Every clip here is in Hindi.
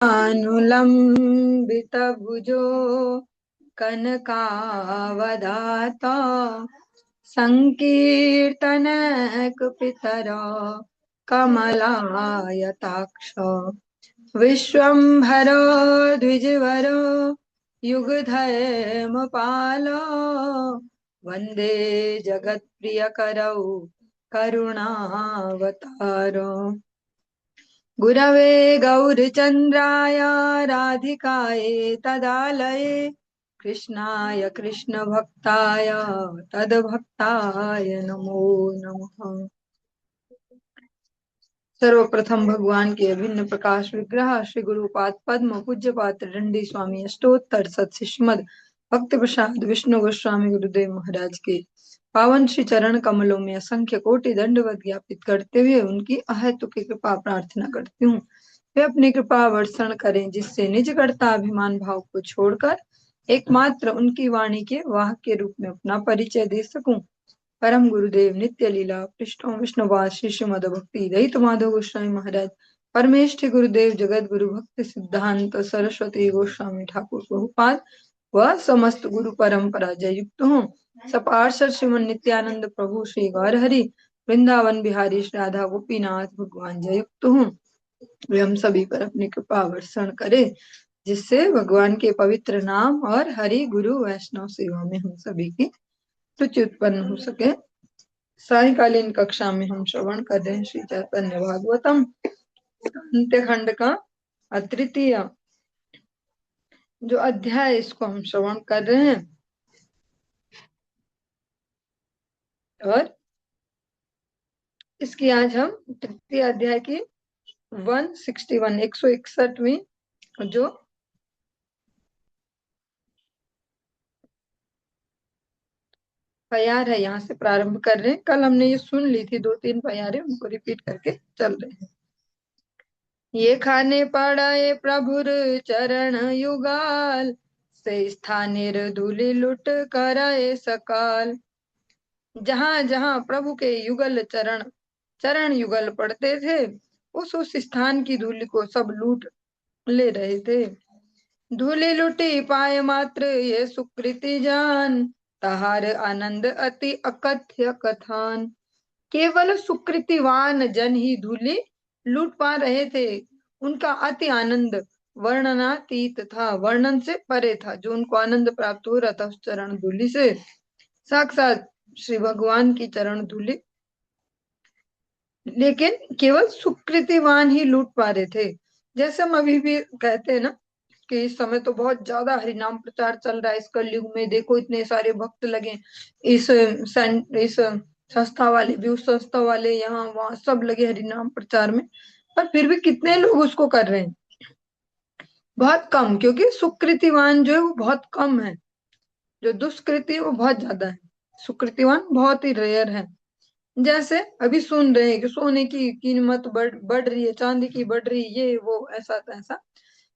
अनुलंबित भुजो कनकावदाता संकीर्तन कुपितर कमलायताक्ष विश्वम्भरो द्विजवरो युगधर्मपालो वन्दे जगत्प्रियकरौ करुणावतारो गुरवे गौरचन्द्राय राधिकायै तदालये कृष्णाय कृष्णभक्ताय तद्भक्ताय नमो नमः। सर्वप्रथम भगवान के अभिन्न प्रकाश विग्रह श्री गुरुपाद पद्म पूज्य पात्र दंडी स्वामी अष्टोत्तर सत्य श्रीमद भक्ति प्रसाद विष्णु गोस्वामी गुरुदेव महाराज के पावन श्री चरण कमलों में असंख्य कोटि दंडवत ज्ञापित करते हुए उनकी अहेतुकी कृपा प्रार्थना करती हूँ। वे अपनी कृपा वर्षण करें जिससे निज कर्ता अभिमान भाव को छोड़कर एकमात्र उनकी वाणी के वाहक के रूप में अपना परिचय दे सकूं। परम गुरुदेव नित्य लीला पृष्ठों विष्णुवाद श्री श्रीमद भक्ति रहित माधव गोस्वामी महाराज परमेष्ठि गुरुदेव जगत गुरु भक्ति सिद्धांत सरस्वती गोस्वामी ठाकुर प्रभुपाद व समस्त गुरु परंपरा जय युक्त हूँ। सपार्षद श्रीमन नित्यानंद प्रभु श्री गौर हरि वृंदावन बिहारी श्री राधा गोपीनाथ भगवान जय युक्त हूँ। वे हम सभी पर अपनी कृपा वर्षण करे जिससे भगवान के पवित्र नाम और हरि गुरु वैष्णव सेवा में हम सभी की रुचि उत्पन्न हो सके। सायकालीन कक्षा में हम श्रवण कर रहे हैं श्री चैतन्य भागवतम अंत्य खंड का तृतीय जो अध्याय इसको हम श्रवण कर रहे हैं और इसकी आज हम तृतीय अध्याय की 161वीं जो प्यार है यहाँ से प्रारंभ कर रहे हैं। कल हमने ये सुन ली थी 2-3 प्यारे उनको रिपीट करके चल रहे हैं। ये खाने पड़े प्रभुर चरण युगाल से स्थानिर धूलि लुट करे सकाल। जहां जहां प्रभु के युगल चरण युगल पड़ते थे उस स्थान की धूलि को सब लूट ले रहे थे। धूलि लुटी पाए मात्र ये सुकृति जान तहार आनंद अति अकथ्य कथान। केवल सुकृतिवान जन ही धूलि लूट पा रहे थे। उनका अति आनंद वर्णनातीत था, वर्णन से परे था। जो उनको आनंद प्राप्त हो रहा था उस चरण धूलि से साक्षात श्री भगवान की चरण धूलि, लेकिन केवल सुकृतिवान ही लूट पा रहे थे। जैसे हम अभी भी कहते हैं ना कि इस समय तो बहुत ज्यादा हरिनाम प्रचार चल रहा है इस कलयुग में। देखो इतने सारे भक्त लगे, इस संस्था वाले भी, उस संस्था वाले, यहाँ वहां सब लगे हरिनाम प्रचार में, पर फिर भी कितने लोग उसको कर रहे हैं? बहुत कम, क्योंकि सुकृतिवान जो है वो बहुत कम है, जो दुष्कृति वो बहुत ज्यादा है, सुकृतिवान बहुत ही रेयर है। जैसे अभी सुन रहे हैं कि सोने की कीमत बढ़ रही है, चांदी की बढ़ रही है, ये वो ऐसा ऐसा,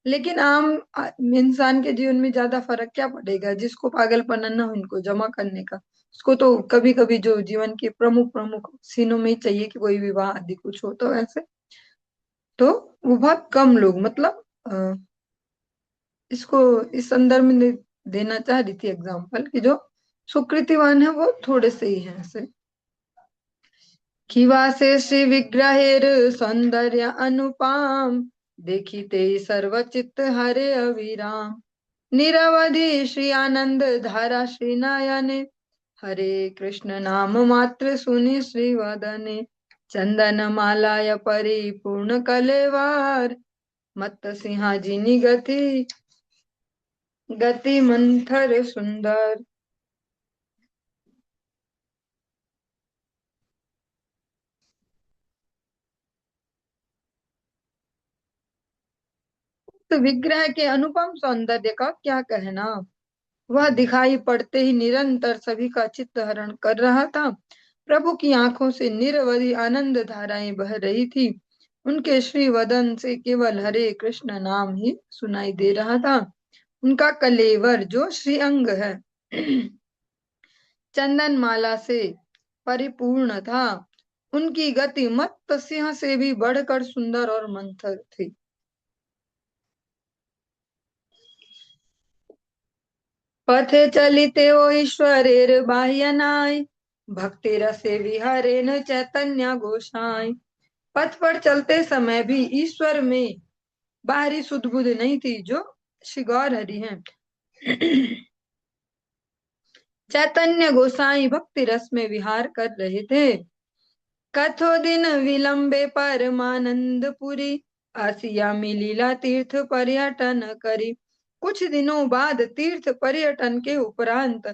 लेकिन आम इंसान के जीवन में ज्यादा फर्क क्या पड़ेगा? जिसको पागलपन न हो इनको जमा करने का, उसको तो कभी कभी जो जीवन के प्रमुख प्रमुख सीनों में ही चाहिए कि कोई विवाह आदि कुछ हो, तो ऐसे तो वो बहुत कम लोग, मतलब इसको इस संदर्भ में देना चाह रही थी एग्जाम्पल कि जो सुकृतिवान है वो थोड़े से ही हैं ऐसे। खिवासे श्री विग्रहेर सौंदर्य अनुपाम देखिते सर्वचित्त हरे अविराम। निरवधि श्री आनंद धारा श्री नयने हरे कृष्ण नाम मात्र सुनि श्री वदने। चंदन मालाय परिपूर्ण कलेवार मत सिंहाजिनी गति मंथर सुंदर। तो विग्रह के अनुपम सौंदर्य का क्या कहना, वह दिखाई पड़ते ही निरंतर सभी का चित्त हरण कर रहा था। प्रभु की आंखों से निरवधि आनंद धाराएं बह रही थी। उनके श्री वदन से केवल हरे कृष्ण नाम ही सुनाई दे रहा था। उनका कलेवर जो श्री अंग है चंदन माला से परिपूर्ण था। उनकी गति मत्त सिंह से भी बढ़कर सुंदर और मंथर थी। पथे चलिते ओ ईश्वरेर बाह्यनाय, भक्ति रसे विहरे न चैतन्य गोसाई। पथ पर चलते समय भी ईश्वर में बाहरी सुध बुध नहीं थी, जो श्री गौर हरि हैं। चैतन्य गोसाई भक्ति रस में विहार कर रहे थे। कथो दिन विलंबे परमानंद पुरी, आसिया में लीला तीर्थ पर्यटन करी। कुछ दिनों बाद तीर्थ पर्यटन के उपरांत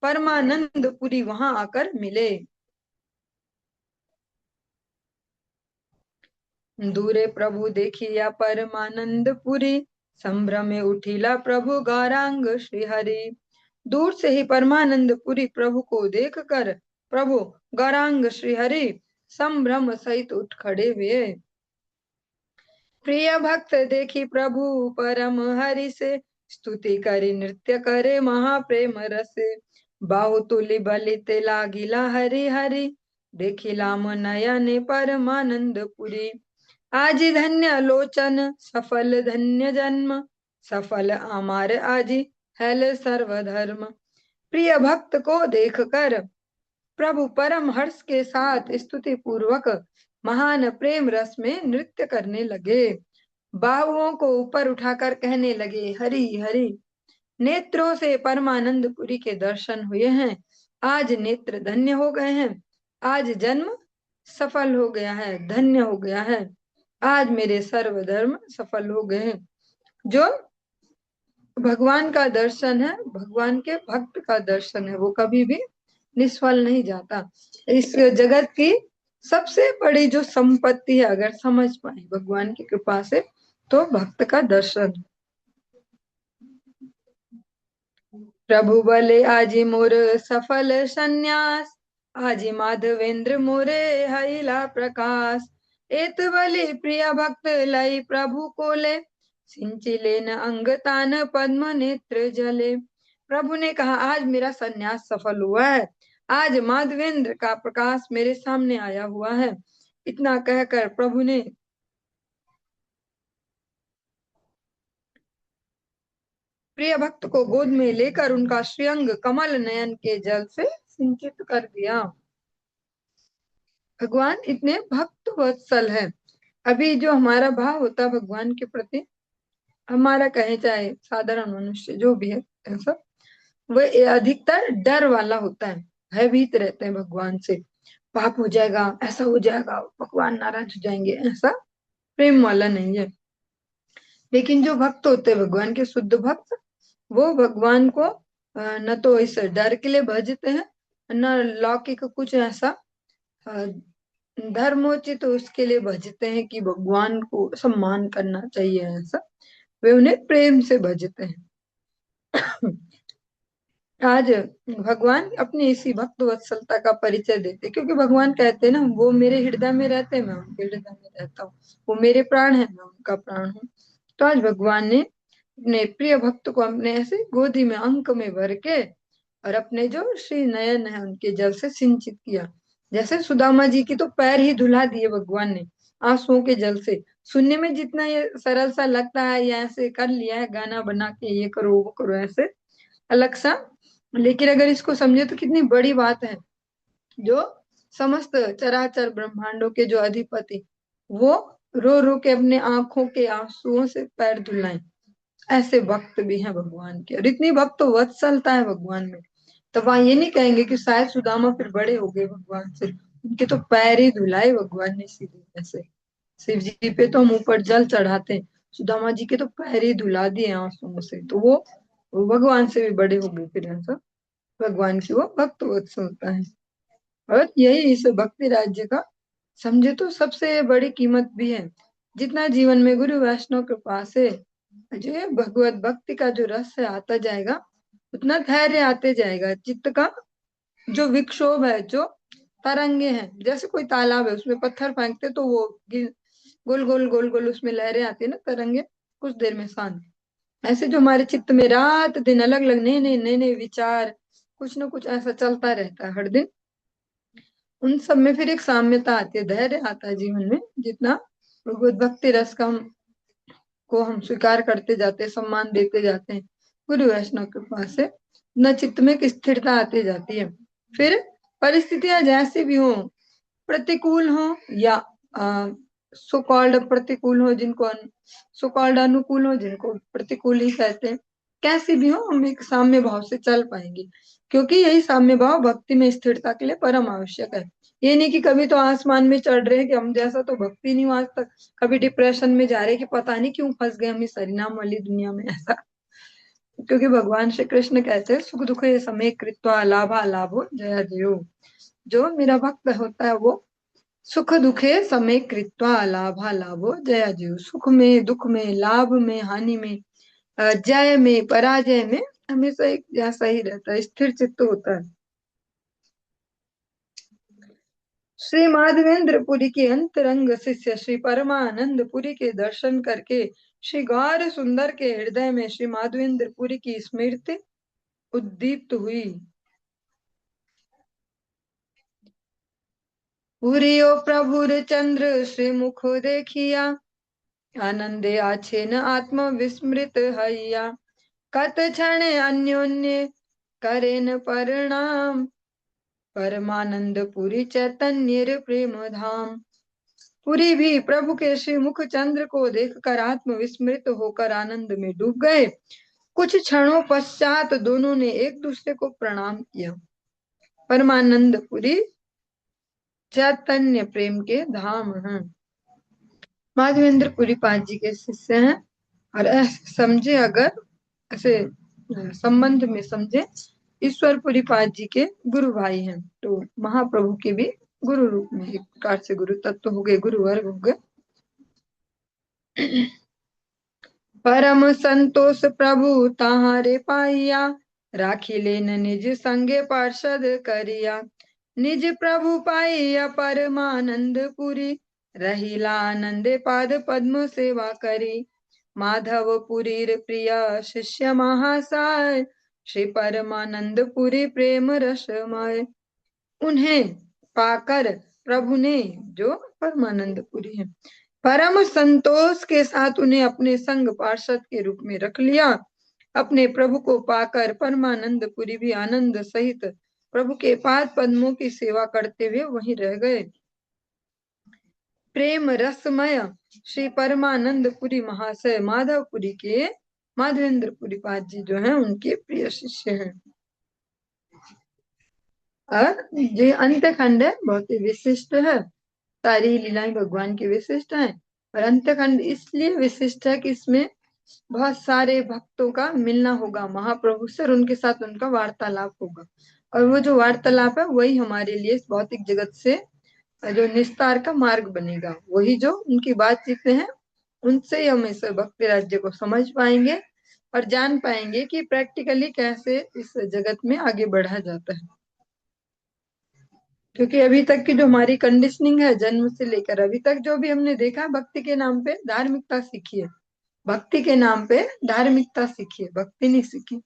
परमानंद पुरी वहां आकर मिले। दूरे प्रभु देखिया परमानंद पुरी, संभ्रमे उठिला प्रभु गौरांग श्री हरि। दूर से ही परमानंद पुरी प्रभु को देखकर प्रभु गौरांग श्री हरि संभ्रम सहित उठ खड़े हुए। प्रिय भक्त देखी प्रभु परम हरि से, स्तुति करे नृत्य करे महाप्रेम रसे। बाहु तुली बलिते लागिला हरि हरि, देखिला नयने परमानंद पुरी। आजी धन्य लोचन सफल धन्य जन्म, सफल अमार आजी हैल सर्वधर्म। प्रिय भक्त को देखकर प्रभु परम हर्ष के साथ स्तुति पूर्वक महान प्रेम रस में नृत्य करने लगे। बाहुओं को ऊपर उठाकर कहने लगे, हरि हरि। नेत्रों से परमानंद पुरी के दर्शन हुए हैं, आज नेत्र धन्य हो गए हैं। आज जन्म सफल हो गया है, धन्य हो गया है। आज मेरे सर्वधर्म सफल हो गए हैं। जो भगवान का दर्शन है, भगवान के भक्त का दर्शन है, वो कभी भी निष्फल नहीं जाता। इस जगत की सबसे बड़ी जो संपत्ति है, अगर समझ पाए भगवान की कृपा से, तो भक्त का दर्शन। प्रभु बले आजी मोर सफल संन्यास, आजी माधवेंद्र मोरे हईला प्रकाश। एत बलि प्रिय भक्त लई प्रभु कोले, सिंचिले न अंग तान पद्म नेत्र जले। प्रभु ने कहा, आज मेरा संन्यास सफल हुआ है, आज माधवेंद्र का प्रकाश मेरे सामने आया हुआ है। इतना कहकर प्रभु ने प्रिय भक्त को गोद में लेकर उनका श्रीअंग कमल नयन के जल से सिंचित कर दिया। भगवान इतने भक्त वत्सल है। अभी जो हमारा भाव होता है भगवान के प्रति, हमारा कहे चाहे साधारण मनुष्य जो भी है, ऐसा वह अधिकतर डर वाला होता है, भयभीत रहते हैं भगवान से। पाप हो जाएगा, ऐसा हो जाएगा, भगवान नाराज हो जाएंगे, ऐसा प्रेम वाला नहीं है। लेकिन जो भक्त होते हैं भगवान के, शुद्ध भक्त, वो भगवान को न तो इस डर के लिए भजते हैं, न लौकिक कुछ ऐसा धर्मोचित उसके लिए भजते हैं कि भगवान को सम्मान करना चाहिए, ऐसा वे उन्हें प्रेम से भजते हैं। आज भगवान अपनी इसी भक्त वत्सलता का परिचय देते, क्योंकि भगवान कहते हैं ना, वो मेरे हृदय में रहते हैं, मैं उनके हृदय में रहता हूँ। वो मेरे प्राण है, मैं उनका प्राण हूँ। तो आज भगवान ने अपने प्रिय भक्त को अपने ऐसे गोदी में अंक में भर के और अपने जो श्री नयन है उनके जल से सिंचित किया। जैसे सुदामा जी की तो पैर ही धुला दिए भगवान ने आंसुओं के जल से। सुनने में जितना ये सरल सा लगता है, या ऐसे कर लिया है गाना बना के, ये करो वो करो, ऐसे अलग सा, लेकिन अगर इसको समझे तो कितनी बड़ी बात है। जो समस्त चराचर ब्रह्मांडों के जो अधिपति, वो रो रो के अपने आंखों के आंसुओं से पैर धुलाएं, ऐसे भक्त भी हैं भगवान के। और इतनी भक्त वत्सलता है भगवान में, तो वहां ये नहीं कहेंगे कि शायद सुदामा फिर बड़े हो गए भगवान से। उनके तो पैर ही धुलाए भगवान ने सीधे ऐसे। शिव जी पे तो हम ऊपर जल चढ़ाते हैं, सुदामा जी के तो पैर ही धुला दिए आंसुओं से, तो वो भगवान से भी बड़े हो गए फिर, ऐसा भगवान की वो भक्त वत्सलता है। और यही इस भक्ति राज्य का समझे तो सबसे बड़ी कीमत भी है। जितना जीवन में गुरु वैष्णव कृपा से जो है भगवत भक्ति का जो रस है आता जाएगा, उतना धैर्य आते जाएगा। चित्त का जो विक्षोभ है, जो तरंगे हैं, जैसे कोई तालाब है, उसमें पत्थर फेंकते तो वो गोल गोल गोल गोल उसमें लहरें आती है ना, तरंगे, कुछ देर में शांत। ऐसे जो हमारे चित्त में रात दिन अलग अलग नए नए विचार, कुछ ना कुछ ऐसा चलता रहता है हर दिन, उन सब में फिर एक साम्यता आती है, धैर्य आता है जीवन में। जितना भगवत भक्ति रस का हम स्वीकार करते जाते हैं, सम्मान देते जाते हैं, गुरु वैष्णव कृपा से न चित्त में एक स्थिरता आती जाती है। फिर परिस्थितियां जैसी भी हो, प्रतिकूल हो या सो कॉल्ड प्रतिकूल हो, जिनको सो कॉल्ड अनुकूल हो, जिनको प्रतिकूल ही कहते हैं, कैसी भी हो हम एक साम्य भाव से चल पाएंगे, क्योंकि यही साम्य भाव भक्ति में स्थिरता के लिए परम आवश्यक है। ये नहीं कि कभी तो आसमान में चढ़ रहे हैं कि हम जैसा तो भक्ति नहीं हुआ आज तक, कभी डिप्रेशन में जा रहे हैं कि पता नहीं क्यों फंस गए हम इस हरिनाम वाली दुनिया में, ऐसा। क्योंकि भगवान श्री कृष्ण कहते हैं सुख दुख समय कृत्वा लाभा लाभो जया जयो। जो मेरा भक्त होता है वो सुख दुखे समय कृत्वा लाभा लाभो जया जयो, सुख में दुख में लाभ में हानि में जय में पराजय में हमेशा एक जैसा ही रहता है, स्थिर चित्त होता है। श्री माधवेंद्रपुरी के अंतरंग शिष्य श्री परमानंदपुरी के दर्शन करके श्री गौर सुंदर के हृदय में श्री माधवेंद्रपुरी की स्मृति उद्दीप्त हुई। पुरियो प्रभुर चंद्र श्री मुख देखिया, आनंदे आछे न आत्म विस्मृत हैया, कत क्षण अन्योन्य करेन परिणाम, परमानंद पुरी चैतन्य प्रेम धाम। पुरी भी प्रभु के श्री मुख चंद्र को देखकर आत्म विस्मृत होकर आनंद में डूब गए। कुछ क्षणों पश्चात दोनों ने एक दूसरे को प्रणाम किया। परमानंद पुरी चैतन्य प्रेम के धाम हैं। माधवेंद्र पुरी पाद जी के शिष्य हैं, और ऐसे समझे अगर ऐसे संबंध में समझे, ईश्वर पुरी पाद जी के गुरु भाई हैं, तो महाप्रभु के भी गुरु रूप में एक प्रकार से गुरु तत्व हो गए, गुरु वर्ग हो गए। परम संतोष प्रभु ताहारे पाइया, राखी लेन निज संगे पार्षद करिया, निज प्रभु पाइया परमानंद पुरी, रहीला आनंदे पाद पद्म सेवा करी। माधव पुरीर प्रिय शिष्य महासाय, श्री परमानंद पुरी प्रेम रसमय। उन्हें पाकर प्रभु ने, जो परमानंद पुरी है, परम संतोष के साथ उन्हें अपने संग पार्षद के रूप में रख लिया। अपने प्रभु को पाकर परमानंद पुरी भी आनंद सहित प्रभु के पाद पद्मों की सेवा करते हुए वहीं रह गए। प्रेम रसमय श्री परमानंद पुरी महाशय माधवपुरी के माधवेंद्र पुरी पाद जी जो हैं उनके प्रिय शिष्य हैं। और ये अंत्य खंड है, बहुत ही विशिष्ट है, सारी लीलाएं भगवान की विशिष्ट हैं। और अंत्य खंड इसलिए विशिष्ट है कि इसमें बहुत सारे भक्तों का मिलना होगा महाप्रभु से, और उनके साथ उनका वार्तालाप होगा। और वो जो वार्तालाप है वही हमारे लिए इस भौतिक जगत से जो निस्तार का मार्ग बनेगा, वही जो उनकी बातचीत है उनसे ही हम इस भक्ति राज्य को समझ पाएंगे और जान पाएंगे कि प्रैक्टिकली कैसे इस जगत में आगे बढ़ा जाता है। क्योंकि अभी तक की जो हमारी कंडीशनिंग है जन्म से लेकर अभी तक जो भी हमने देखा, भक्ति के नाम पे धार्मिकता सीखी है, भक्ति के नाम पे धार्मिकता सीखी है, भक्ति नहीं सीखी।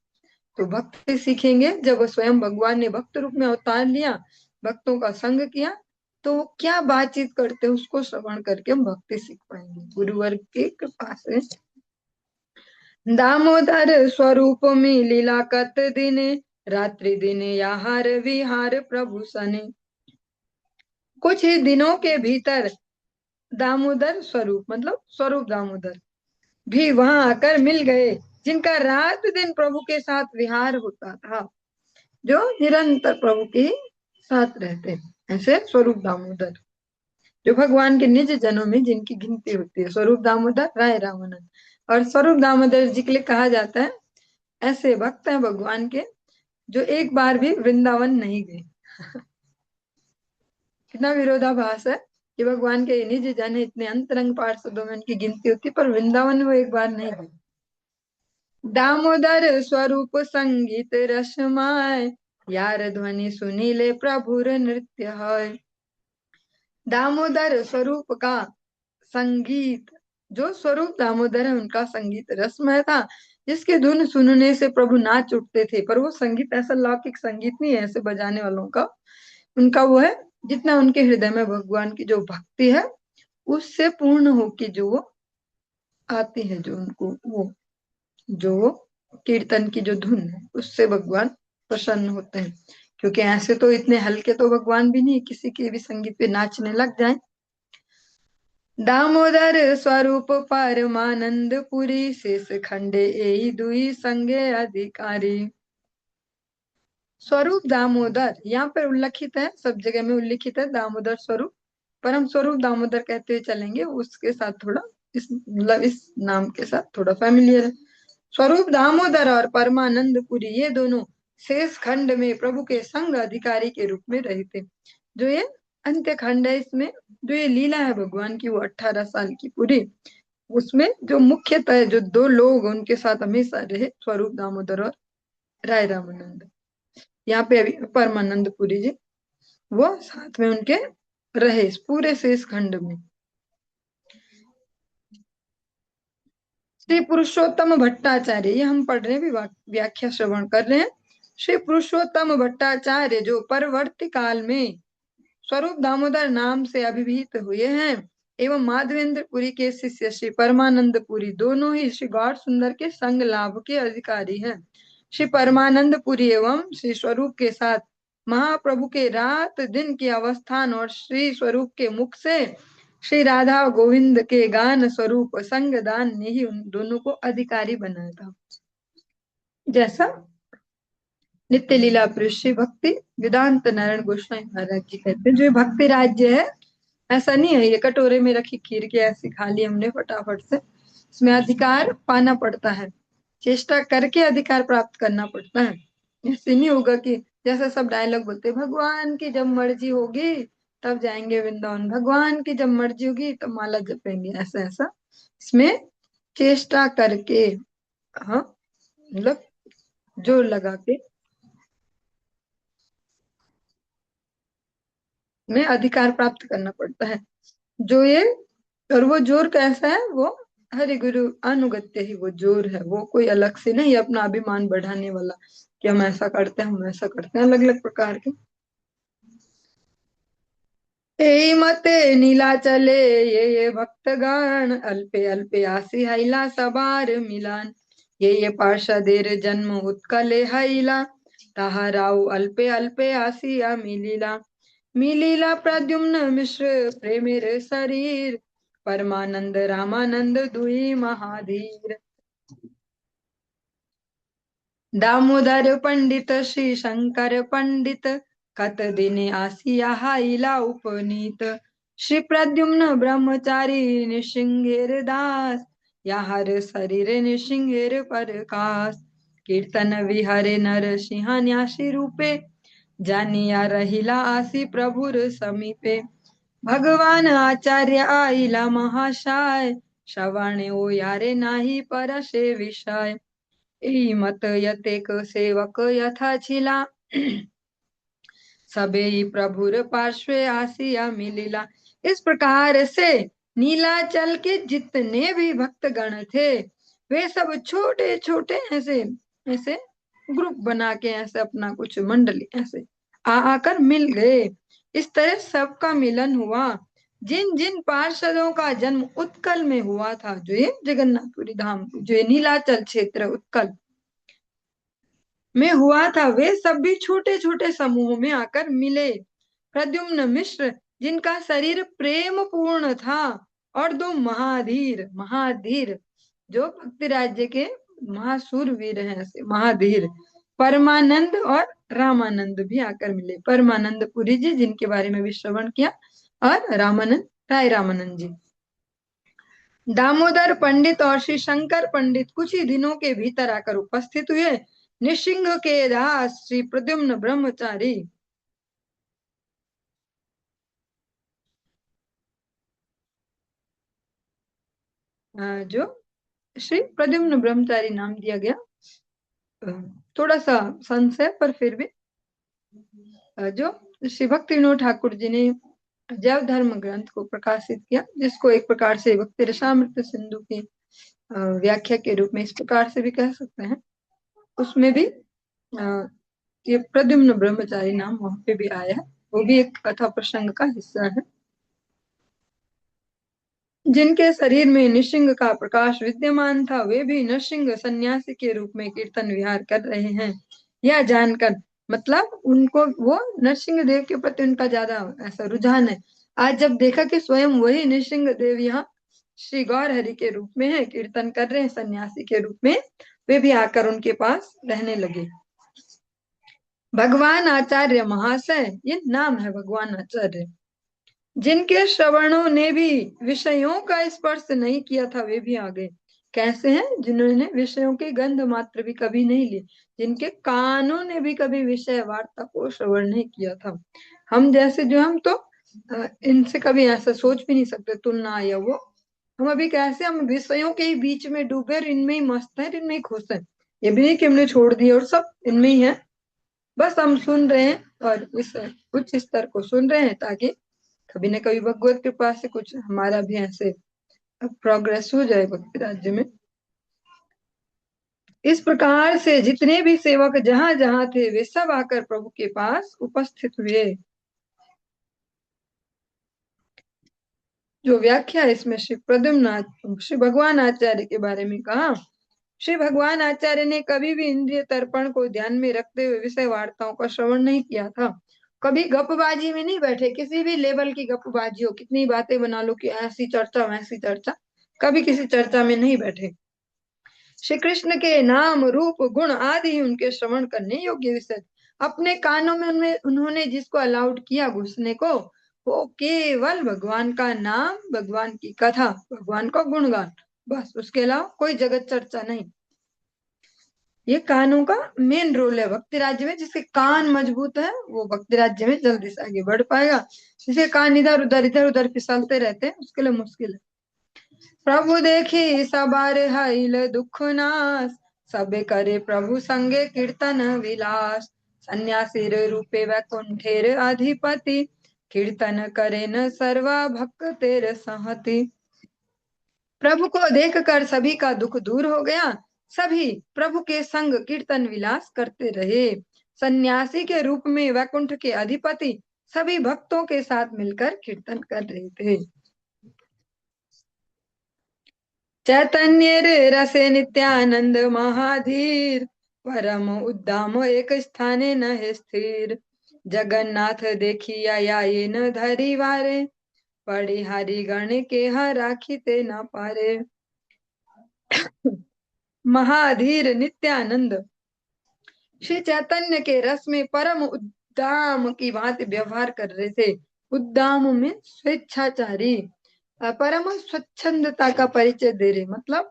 तो भक्ति सीखेंगे जब स्वयं भगवान ने भक्त रूप में अवतार लिया, भक्तों का संग किया, तो वो क्या बातचीत करते हैं उसको श्रवण करके हम भक्ति सीख पाएंगे गुरुवर्ग की कृपा से। दामोदर स्वरूप में लीला कत दिने, रात्रि दिने याहार विहार प्रभु सने। कुछ ही दिनों के भीतर दामोदर स्वरूप मतलब स्वरूप दामोदर भी वहां आकर मिल गए, जिनका रात दिन प्रभु के साथ विहार होता था, जो निरंतर प्रभु के साथ रहते, ऐसे स्वरूप दामोदर जो भगवान के निज जनों में जिनकी गिनती होती है, स्वरूप दामोदर राय रामानंद। और स्वरूप दामोदर जी के लिए कहा जाता है ऐसे भक्त हैं भगवान के जो एक बार भी वृंदावन नहीं गए। कितना विरोधाभास है कि भगवान के निज जन इतने अंतरंग पार्षदों में उनकी गिनती होती, पर वृंदावन वो एक बार नहीं गए। दामोदर स्वरूप संगीत रसमाय, यार ध्वनि सुनीले प्रभुर नृत्य है। दामोदर स्वरूप का संगीत, जो स्वरूप दामोदर है उनका संगीत रसमय था, जिसके धुन सुनने से प्रभु नाच उठते थे। पर वो संगीत ऐसा लौकिक संगीत नहीं है ऐसे बजाने वालों का, उनका वो है जितना उनके हृदय में भगवान की जो भक्ति है उससे पूर्ण होके जो वो आती है, जो उनको वो जो कीर्तन की जो धुन है उससे भगवान प्रसन्न होते हैं। क्योंकि ऐसे तो इतने हल्के तो भगवान भी नहीं, किसी के भी संगीत पे नाचने लग जाए। दामोदर स्वरूप परमानंद पुरी, शेष खंडे एई दुई संगे अधिकारी। स्वरूप दामोदर यहाँ पर उल्लिखित है, सब जगह में उल्लिखित है दामोदर स्वरूप, पर हम स्वरूप दामोदर कहते हुए चलेंगे, उसके साथ थोड़ा इस मतलब इस नाम के साथ थोड़ा फैमिलियर है। स्वरूप दामोदर और परमानंद पुरी ये दोनों शेष खंड में प्रभु के संग अधिकारी के रूप में रहे थे। जो ये अंत्य खंड है, इसमें जो ये लीला है भगवान की वो 18 साल की पूरी, उसमें जो मुख्यतः जो दो लोग उनके साथ हमेशा रहे, स्वरूप दामोदर और राय रामानंद। यहाँ पे अभी परमानंद पुरी जी वो साथ में उनके रहे इस पूरे शेष खंड में। श्री पुरुषोत्तम भट्टाचार्य, ये हम पढ़ रहे हैं, व्याख्या श्रवण कर रहे हैं। श्री पुरुषोत्तम भट्टाचार्य जो परवर्ती काल में स्वरूप दामोदर नाम से अभिहित हुए हैं, एवं माधवेंद्र पुरी के शिष्य श्री परमानंद पुरी दोनों ही श्री गौर सुंदर के संग लाभ के अधिकारी हैं। श्री परमानंद पुरी एवं श्री स्वरूप के साथ महाप्रभु के रात दिन के अवस्थान और श्री स्वरूप के मुख से श्री राधा गोविंद के गान स्वरूप संग दान ने ही उन दोनों को अधिकारी बनाया था। जैसा नित्य लीला श्री भक्ति वेदांत नारायण गोस्वामी महाराज जी कहते हैं, जो भक्ति राज्य है ऐसा नहीं है ये कटोरे में रखी खीर के ऐसी खा ली हमने फटाफट से, इसमें अधिकार पाना पड़ता है, चेष्टा करके अधिकार प्राप्त करना पड़ता है। ऐसे नहीं होगा कि जैसा सब डायलॉग बोलते भगवान की जब मर्जी होगी तब जाएंगे वृंदावन, भगवान की जब मर्जी होगी तब माला जपेंगे, ऐसा ऐसा इसमें चेष्टा करके, हाँ मतलब जोर लगा के में अधिकार प्राप्त करना पड़ता है। जो ये और वो जोर कैसा है, वो हरि गुरु अनुगत्य ही वो जोर है, वो कोई अलग से नहीं अपना अभिमान बढ़ाने वाला कि हम ऐसा करते हैं हम ऐसा करते हैं, अलग अलग प्रकार के। ए मते नीला चले ये भक्तगण, अल्पे अल्पे आसी हैला सबार मिलान, ये पार्षदेर जन्म उत्कले हैला, ताहाराउ अल्पे अल्पे आसिया मिलीला, मिलीला प्रद्युम्न मिश्र प्रेमेर शरीर, परमानंद रामानंद दुई महाधीर। दामोदर पंडित श्री शंकर पंडित, कत दिने आसिया हाइला उपनीत, श्री प्रद्युम्न ब्रह्मचारी निशिंगेर दास, याहर शरीर निशिंगेर प्रकाश, कीर्तन विहरे नर सिंहान्यासी रूपे, जानिया रहिला आसी प्रभुर समीपे, भगवान आचार्य आईला महाशाय, श्रवणे ओ यारे नाही परशे विषय, ई मत यतेक सेवक यथा छिला, सबे प्रभुर पार्श्वे आसिया मिलिला। इस प्रकार से नीलाचल के जितने भी भक्तगण थे वे सब छोटे छोटे ऐसे ऐसे ग्रुप बना के ऐसे अपना कुछ मंडली ऐसे आकर मिल गए। इस तरह सबका मिलन हुआ। जिन जिन पार्षदों का जन्म उत्कल में हुआ था, जो ये जगन्नाथपुरी धाम, जो ये नीलाचल क्षेत्र उत्कल में हुआ था, वे सब भी छोटे छोटे समूह में आकर मिले। प्रद्युम्न मिश्र जिनका शरीर प्रेम पूर्ण था, और दो महाधीर, महाधीर जो भक्ति राज्य के महाशूरवीर हैं, ऐसे महाधीर परमानंद और रामानंद भी आकर मिले। परमानंद पुरी जी जिनके बारे में भी श्रवण किया, और रामानंद राय रामानंद जी। दामोदर पंडित और श्री शंकर पंडित कुछ ही दिनों के भीतर आकर उपस्थित हुए। निशिंग के दास श्री प्रद्युम्न ब्रह्मचारी, जो श्री प्रद्युम्न ब्रह्मचारी नाम दिया गया, थोड़ा सा संशय पर फिर भी, जो श्री भक्ति विनोद ठाकुर जी ने जैव धर्म ग्रंथ को प्रकाशित किया, जिसको एक प्रकार से भक्ति रसामृत सिंधु की व्याख्या के रूप में इस प्रकार से भी कह सकते हैं, उसमें भी ये प्रद्युम्न ब्रह्मचारी नाम वहां पे भी आया है, वो भी एक कथा प्रसंग का हिस्सा है। जिनके शरीर में निशिंग का प्रकाश विद्यमान था, वे भी नृसिंह सन्यासी के रूप में कीर्तन विहार कर रहे हैं। यह जानकर, मतलब उनको वो नरसिंह देव के प्रति उनका ज्यादा ऐसा रुझान है। आज जब देखा कि स्वयं वही नृसिंह देव यहाँ श्री गौर हरि के रूप में है, कीर्तन कर रहे हैं सन्यासी के रूप में, वे भी आकर उनके पास रहने लगे। भगवान आचार्य महाशय, ये नाम है भगवान आचार्य, जिनके श्रवणों ने भी विषयों का स्पर्श नहीं किया था, वे भी आ गए। कैसे हैं? जिन्होंने विषयों के गंध मात्र भी कभी नहीं लिए, जिनके कानों ने भी कभी विषय वार्ता को श्रवण नहीं किया था। हम जैसे जो, हम तो इनसे कभी ऐसा सोच भी नहीं सकते तुलना या वो। हम अभी कैसे, हम विषयों के ही बीच में डूबे और इनमें ही मस्त है, इनमें ही खुश है। ये भी नहीं कि हमने छोड़ दिया और सब इनमें ही है, बस हम सुन रहे हैं और इस उच्च स्तर को सुन रहे हैं, ताकि कभी न कभी भगवत कृपा से कुछ हमारा भी ऐसे प्रोग्रेस हो जाए भक्ति राज्य में। इस प्रकार से जितने भी सेवक जहां जहां थे, वे सब आकर प्रभु के पास उपस्थित हुए। जो व्याख्या इसमें श्री भगवान आचार्य के बारे में कहा। श्री भगवान आचार्य ने कभी भी इंद्रिय तर्पण को ध्यान में रखते हुए विषय वार्ताओं का श्रवण नहीं किया था। कभी गपबाजी में नहीं बैठे, किसी भी लेवल की गपबाजी हो, कितनी बातें बना लो कि ऐसी चर्चा वैसी चर्चा, कभी किसी चर्चा में नहीं बैठे। श्री कृष्ण के नाम रूप गुण आदि उनके श्रवण करने योग्य विषय। अपने कानों में उनमें उन्होंने जिसको अलाउड किया घुसने को, वो केवल भगवान का नाम, भगवान की कथा, भगवान का गुणगान, बस, उसके अलावा कोई जगत चर्चा नहीं। ये कानों का मेन रोल है भक्ति राज्य में। जिसके कान मजबूत है वो भक्ति राज्य में जल्दी से आगे बढ़ पाएगा। जिसके कान इधर उधर फिसलते रहते हैं, उसके लिए मुश्किल है। प्रभु देखी सबार हईल दुख नाश, सबे करे प्रभु संगे कीर्तन विलास। सन्यासीर रूपे वैकुंठेर अधिपति, कीर्तन करे न सर्वा भक्तेर सहति। प्रभु को देखकर सभी का दुख दूर हो गया। सभी प्रभु के संग कीर्तन विलास करते रहे। सन्यासी के रूप में वैकुंठ के अधिपति सभी भक्तों के साथ मिलकर कीर्तन कर रहे थे। चैतन्य रसे नित्यानंद महाधीर, परम उद्दाम एक स्थाने न है स्थिर। जगन्नाथ देखिया ये न धरी वारे, पड़ी हरि गण के हा राखीते न पारे। महाधीर नित्यानंद श्री चैतन्य के रस में परम उद्दाम की भांति व्यवहार कर रहे थे। उद्दाम में स्वेच्छाचारी, परम स्वच्छंदता का परिचय दे रहे, मतलब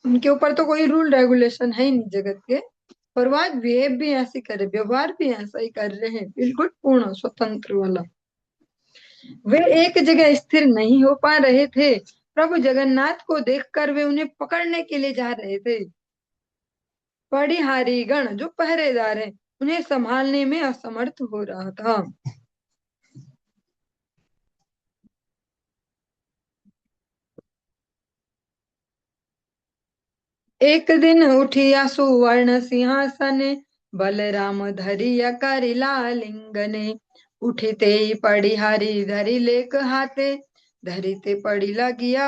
उनके ऊपर तो कोई रूल रेगुलेशन है ही नहीं जगत के, पर वो आज बिहेव भी ऐसे कर रहे, व्यवहार भी ऐसा ही कर रहे हैं, बिल्कुल पूर्ण स्वतंत्र वाला। वे एक जगह स्थिर नहीं हो पा रहे थे। प्रभु जगन्नाथ को देखकर वे उन्हें पकड़ने के लिए जा रहे थे। पड़ीहारी गण जो पहरेदार हैं, उन्हें संभालने में असमर्थ हो रहा था। एक दिन उठिया सुवर्ण सिंहासन, बलराम धरिया करिला लिंगने। उठिते ही पड़ीहारी धरि लेक हाथे, धरिते पड़ी लगिया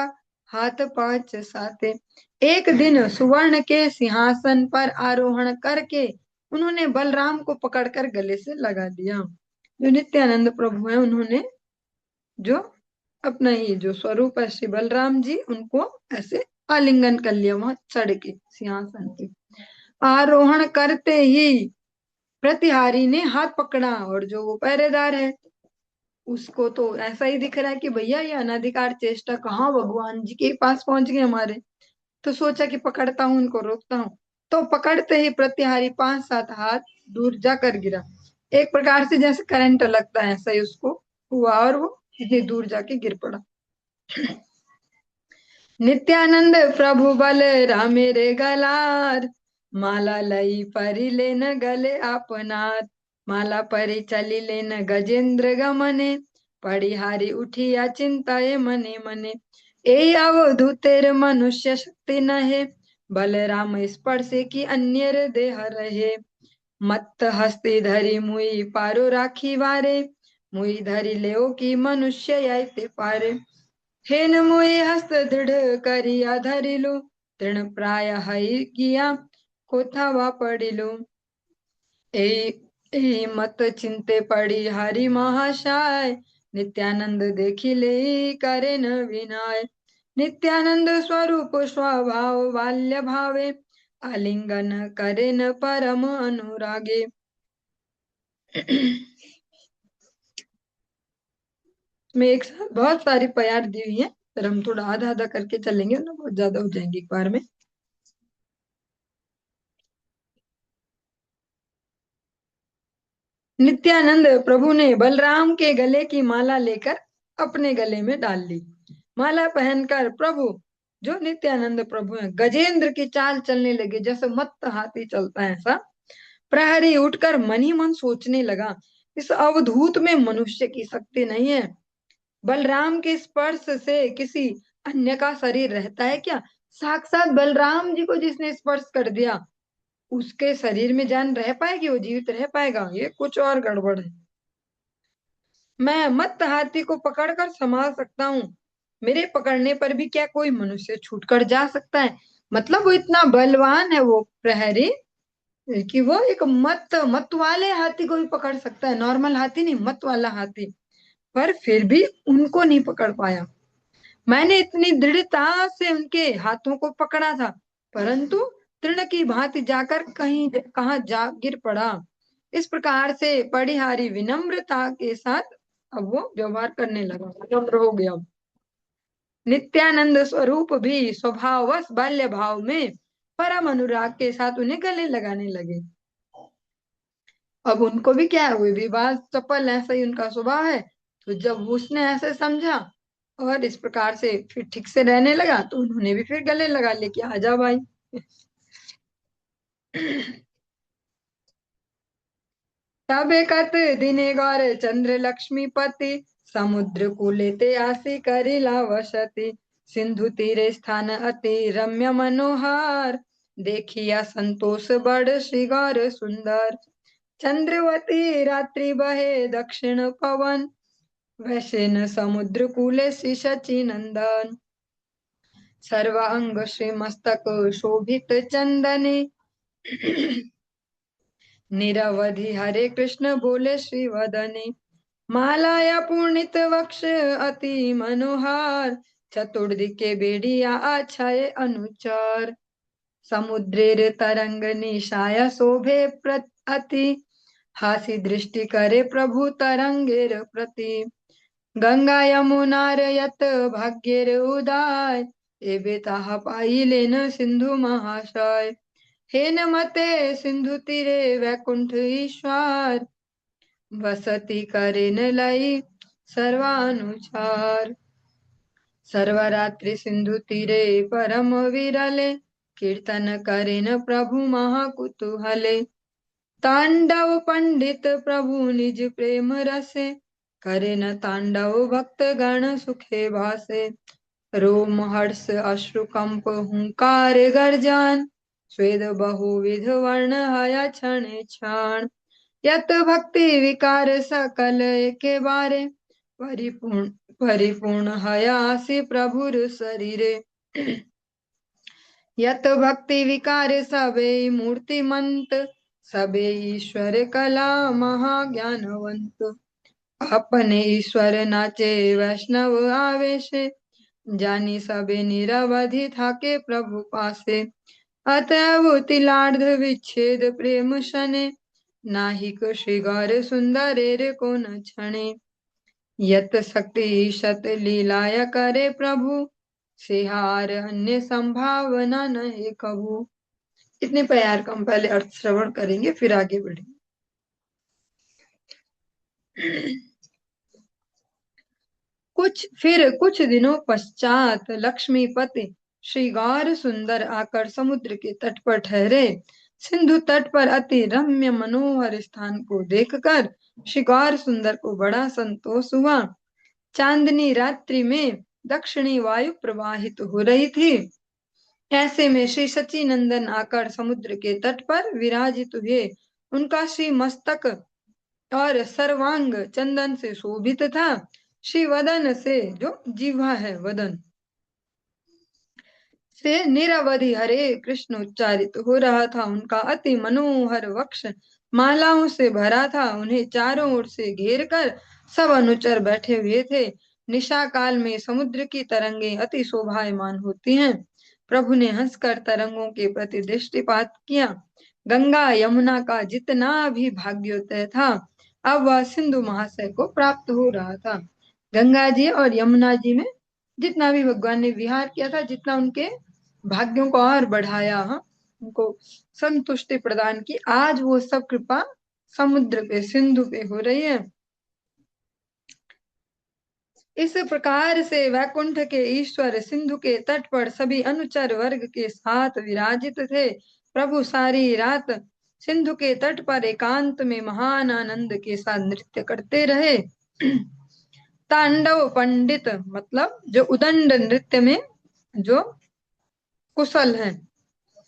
हाथ पांच साथे। एक दिन सुवर्ण के सिंहासन पर आरोहण करके उन्होंने बलराम को पकड़कर गले से लगा दिया। जो नित्यानंद प्रभु है, उन्होंने जो अपना ही जो स्वरूप है श्री बलराम जी, उनको ऐसे आलिंगन कर लिया वहां चढ़ के सिंहासन पे। आरोहण करते ही प्रतिहारी ने हाथ पकड़ा, और जो वो पहरेदार है उसको तो ऐसा ही दिख रहा है कि भैया ये अनधिकार चेष्टा कहाँ भगवान जी के पास पहुंच गए हमारे। तो सोचा कि पकड़ता हूँ, उनको रोकता हूँ। तो पकड़ते ही प्रतिहारी 5-7 हाथ दूर जाकर गिरा। एक प्रकार से जैसे करंट लगता है, ऐसा ही उसको हुआ और वो इतनी दूर जाके गिर पड़ा। नित्यानंद प्रभु बल रामे रे गलार, माला लई परी लेन गले आपनार। माला परी चली लेन गजेंद्र गमने, पड़िहारी उठिया चिंताए मने मने। ए अवधूतेर मनुष्य शक्ति नहे, बलराम स्पर्शे की अन्यर देह रहे। मत हस्ती धरी मुई पारो राखी वारे, मुई धरी लेओ की मनुष्य आयते पारे। हेन मोहि हस्त दृढ़ करिया धरिलु, तृण प्राय हई किया कोथावा पड़िलु। ए मत चिंते पड़ी हरि महाशाय, नित्यानंद देखिले करे न विनाय। नित्यानंद स्वरूप स्वभाव बाल्य भावे, आलिंगन करे न परम अनुरागे। में एक साथ बहुत सारी प्यार दी हुई है, पर हम थोड़ा आधा आधा करके चलेंगे ना, बहुत ज्यादा हो जाएंगे एक बार में। नित्यानंद प्रभु ने बलराम के गले की माला लेकर अपने गले में डाल ली। माला पहनकर प्रभु, जो नित्यानंद प्रभु हैं, गजेंद्र की चाल चलने लगे, जैसे मत्त हाथी चलता है ऐसा। प्रहरी उठकर मन ही मन सोचने लगा, इस अवधूत में मनुष्य की शक्ति नहीं है। बलराम के स्पर्श से किसी अन्य का शरीर रहता है क्या? साक्षात बलराम जी को जिसने स्पर्श कर दिया, उसके शरीर में जान रह पाएगी? वो जीवित रह पाएगा? ये कुछ और गड़बड़ है। मैं मत्त हाथी को पकड़कर संभाल सकता हूँ, मेरे पकड़ने पर भी क्या कोई मनुष्य छूटकर जा सकता है? मतलब वो इतना बलवान है वो प्रहरी, कि वो एक मत वाले हाथी को भी पकड़ सकता है, नॉर्मल हाथी नहीं, मत वाला हाथी। पर फिर भी उनको नहीं पकड़ पाया। मैंने इतनी दृढ़ता से उनके हाथों को पकड़ा था, परंतु तृण की भांति जाकर कहीं कहाँ जा गिर पड़ा। इस प्रकार से पड़िहारी विनम्रता के साथ अब वो व्यवहार करने लगा, विनम्र हो गया। नित्यानंद स्वरूप भी स्वभाववश बाल्य भाव में परम अनुराग के साथ उन्हें गले लगाने लगे। अब उनको भी क्या है, वो भी बात चपल, ऐसा ही उनका स्वभाव है। तो जब उसने ऐसे समझा और इस प्रकार से फिर ठीक से रहने लगा, तो उन्होंने भी फिर गले लगा ले कि आजा भाई। तब एकत दिने गौर चंद्र लक्ष्मीपति, समुद्र कूलेते आसी करिला वसति। सिंधु तीरे स्थान अति रम्य मनोहर, देखिया संतोष बड़ श्री गौर सुंदर। चंद्रवती रात्रि बहे दक्षिण पवन, वैसे न समुद्र कूले श्री शची नंदन। सर्वांग श्री मस्तक शोभित चंदने, निरवधि हरे कृष्ण बोले श्री वदने। मालाया पूर्णित वक्ष अति मनोहर, चतुर्दिके बेड़िया आछाए अनुचर। समुद्रेर तरंग निशाय शोभे अति, हासी दृष्टि करे प्रभु तरंगेर प्रति। गंगा यमुनार यत भाग्येर उदय, एबे ताहा पाइलेन सिंधु महाशय। हेन मते सिंधु तीरे वैकुंठ ईश्वर, वसति करेन लई सर्वानुचार। सर्वरात्रि सिंधु तीरे परम विरले, कीर्तन करेन प्रभु महाकुतूहले। तांडव पंडित प्रभु निज प्रेम रसे, करे न तांडव भक्त गण सुखे भासे। रोम हर्ष अश्रु कंप हुंकार गर्जन, स्वेद बहुविध वर्ण हया क्षण क्षण। यत भक्ति विकार सकल एके बारे, परिपूर्ण परिपूर्ण हयासि प्रभुर शरीरे। यत भक्ति विकार सबे मूर्तिमंत, सबे ईश्वर कला महाज्ञानवंत। अपने ईश्वर नाचे वैष्णव आवेशे, जानी सबे निरवधि थाके प्रभु पासे। अतएव तिलार्ध विच्छेद प्रेम शने, नाहिक श्री गौर सुंदरेर को न क्षणे। यत शक्ति शत लीलाय करे प्रभु, सिहार अन्य संभावना नहीं कभू। इतने प्यार का हम पहले अर्थ श्रवण करेंगे, फिर आगे बढ़ेंगे। कुछ दिनों पश्चात लक्ष्मीपति श्री गौर सुंदर आकर समुद्र के तट पर ठहरे। सिंधु तट पर अति रम्य मनोहर स्थान को देखकर श्री गौर सुंदर को बड़ा संतोष हुआ। चांदनी रात्रि में दक्षिणी वायु प्रवाहित हो रही थी। ऐसे में श्री सच्चिनंदन आकर समुद्र के तट पर विराजित हुए। उनका श्री मस्तक और सर्वांग चंदन से शोभित था। श्री वदन से, जो जीवा है वदन से निरवधि हरे कृष्ण उच्चारित हो रहा था। उनका अति मनोहर वक्ष मालाओं से भरा था। उन्हें चारों ओर से घेर कर सब अनुचर बैठे हुए थे। निशा काल में समुद्र की तरंगे अति शोभायमान होती हैं। प्रभु ने हंसकर तरंगों के प्रति दृष्टिपात किया। गंगा यमुना का जितना भी भाग्योदय था, अब वह सिंधु महाशय को प्राप्त हो रहा था। गंगा जी और यमुना जी में जितना भी भगवान ने विहार किया था, जितना उनके भाग्यों को और बढ़ाया, हाँ, उनको संतुष्टि प्रदान की, आज वो सब कृपा समुद्र पे, सिंधु पे हो रही है। इस प्रकार से वैकुंठ के ईश्वर सिंधु के तट पर सभी अनुचर वर्ग के साथ विराजित थे। प्रभु सारी रात सिंधु के तट पर एकांत में महान आनंद के साथ नृत्य करते रहे। तांडव पंडित मतलब जो उदंड नृत्य में जो कुशल है।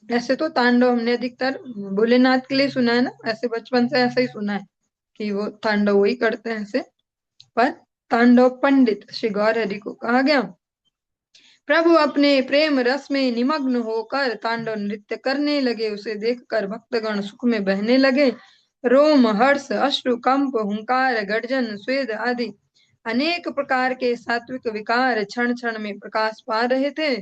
ऐसे तो तांडव हमने अधिकतर भोलेनाथ के लिए सुना है ना, ऐसे बचपन से ऐसा ही सुना है कि वो तांडव वही करते हैं ऐसे। पर तांडव पंडित श्री गौर हरि को कहा गया। प्रभु अपने प्रेम रस में निमग्न होकर तांडव नृत्य करने लगे। उसे देखकर भक्तगण सुख में बहने लगे। रोम हर्ष अश्रु कंप हुंकार गर्जन स्वेद आदि अनेक प्रकार के सात्विक विकार क्षण क्षण में प्रकाश पा रहे थे।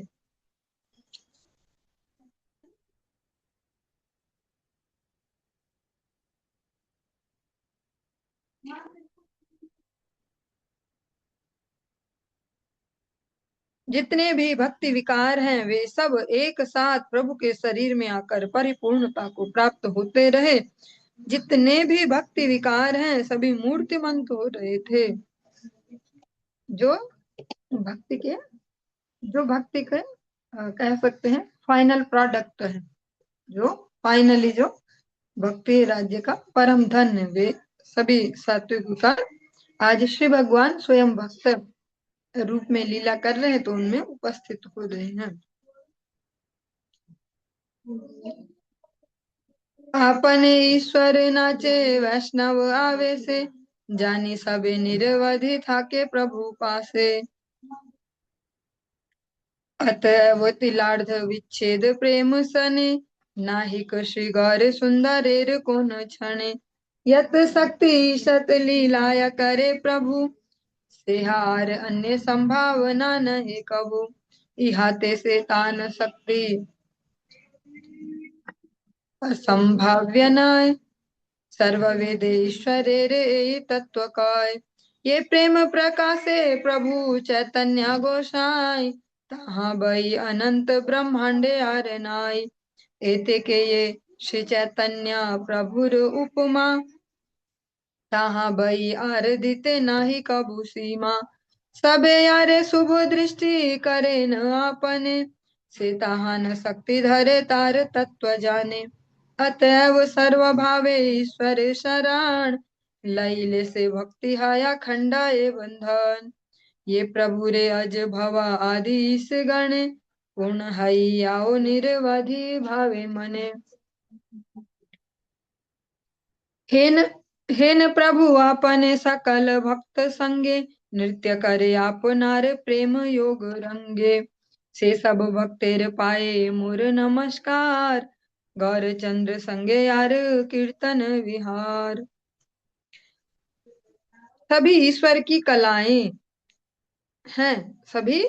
जितने भी भक्ति विकार हैं वे सब एक साथ प्रभु के शरीर में आकर परिपूर्णता को प्राप्त होते रहे। जितने भी भक्ति विकार हैं सभी मूर्तिमंत हो रहे थे। जो भक्ति के जो भक्ति के कह सकते हैं फाइनल प्रोडक्ट है, जो फाइनली जो भक्ति राज्य का परम धन है, वे सभी सात्विक विकार आज श्री भगवान स्वयं भक्त रूप में लीला कर रहे हैं तो उनमें उपस्थित हो रहे हैं। आपने ईश्वर नाचे वैष्णव आवे से, जानी सबे निरवधि थाके प्रभु पासे। अतएव तिलार्ध विच्छेद प्रेम सने, नाहिक श्री गौर सुंदरेर कोन क्षणे। यत शक्ति शत लीलाया करे प्रभु, सेहार अन्य संभावना नहीं कबू। इहाते से तान शक्ति असंभाव्य नाय, सर्ववेद ईश्वरे रे तत्व काय। ये प्रेम प्रकाशे प्रभु चैतन्य गोसाई, तहाँ बई अनंत ब्रह्मांडे आर नाई। एते के ये श्री चैतन्य प्रभुर उपमा, तहाँ बई आर दिते नाही कबू सीमा। सबे यारे शुभ दृष्टि करे न आपने, से तहाँ न शक्ति धरे तार तत्व जाने। अतएव सर्व भावे ईश्वर शरण, लैले से भक्ति हाया खंडाए बंधन। ये प्रभु रे अज भवा आदि इस गण, पूर्ण हई आओ निर्वधि भावे मने। हेन हेन प्रभु आपने सकल भक्त संगे, नृत्य करे आपनार प्रेम योग रंगे। से सब भक्तेर पाए मोर नमस्कार, गौर चंद्र संगे यार कीर्तन विहार। सभी ईश्वर की कलाएं हैं, सभी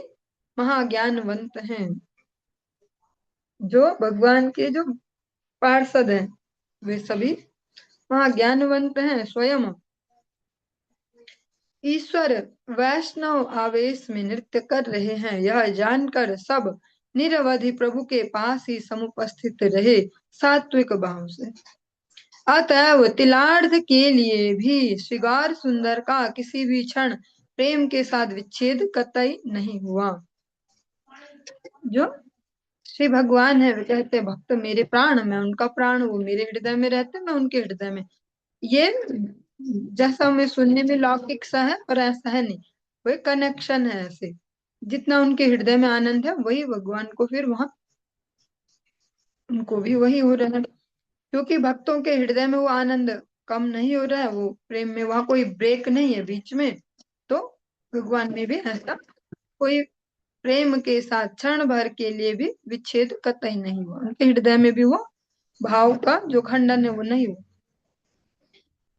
महाज्ञानवंत हैं। जो भगवान के जो पार्षद हैं वे सभी महाज्ञानवंत हैं। स्वयं ईश्वर वैष्णव आवेश में नृत्य कर रहे हैं, यह जानकर सब निरवधि प्रभु के पास ही समुपस्थित रहे सात्विक भाव से। अतएव तिलार्ध के लिए भी श्रृंगार सुंदर का किसी भी क्षण प्रेम के साथ विच्छेद कतई नहीं हुआ। जो श्री भगवान है वे कहते भक्त मेरे प्राण, मैं उनका प्राण, वो मेरे हृदय में रहते मैं उनके हृदय में। ये जैसा हमें सुनने में लौकिक सा है पर ऐसा है नहीं, वही कनेक्शन है। ऐसे जितना उनके हृदय में आनंद है वही भगवान को फिर वहां उनको भी वही हो रहा है। क्योंकि भक्तों के हृदय में वो आनंद कम नहीं हो रहा है, वो प्रेम में वहां कोई ब्रेक नहीं है बीच में, तो भगवान में भी ऐसा कोई प्रेम के साथ क्षण भर के लिए भी विच्छेद कतई नहीं हुआ, उनके हृदय में भी वो भाव का जो खंडन है वो नहीं हुआ।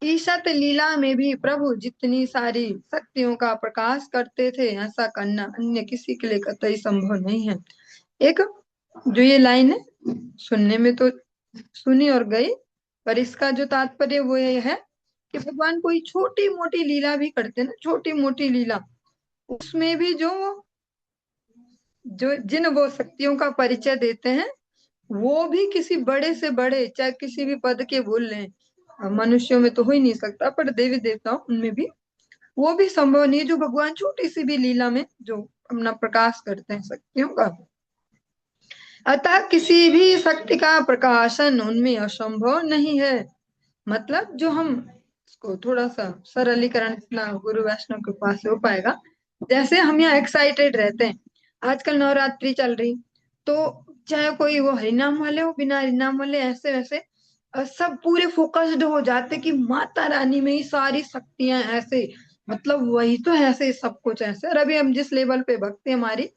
ईशत लीला में भी प्रभु जितनी सारी शक्तियों का प्रकाश करते थे, ऐसा करना अन्य किसी के लिए कतई संभव नहीं है। एक जो ये लाइन है, सुनने में तो सुनी और गई, पर इसका जो तात्पर्य वो ये है कि भगवान कोई छोटी मोटी लीला भी करते हैं ना, छोटी मोटी लीला, उसमें भी जो जिन वो शक्तियों का परिचय देते हैं, वो भी किसी बड़े से बड़े, चाहे किसी भी पद के बोल लें, मनुष्यों में तो हो ही नहीं सकता, पर देवी देवताओं उनमें भी वो भी संभव नहीं है जो भगवान छोटी सी भी लीला में जो अपना प्रकाश करते हैं शक्तियों का। अतः किसी भी शक्ति का प्रकाशन उनमें असंभव नहीं है। मतलब जो हम इसको थोड़ा सा सरलीकरण अपना गुरु वैष्णव के पास से हो पाएगा, जैसे हम यहाँ एक्साइटेड रहते हैं, आजकल नवरात्रि चल रही, तो चाहे कोई वो हरिनाम वाले हो बिना हरिनाम वाले, ऐसे वैसे सब पूरे फोकस्ड हो जाते कि माता रानी में ही सारी शक्तियां ऐसे, मतलब वही तो है, ऐसे सब कुछ ऐसे। और अभी हम जिस लेवल पे भक्ति हमारी,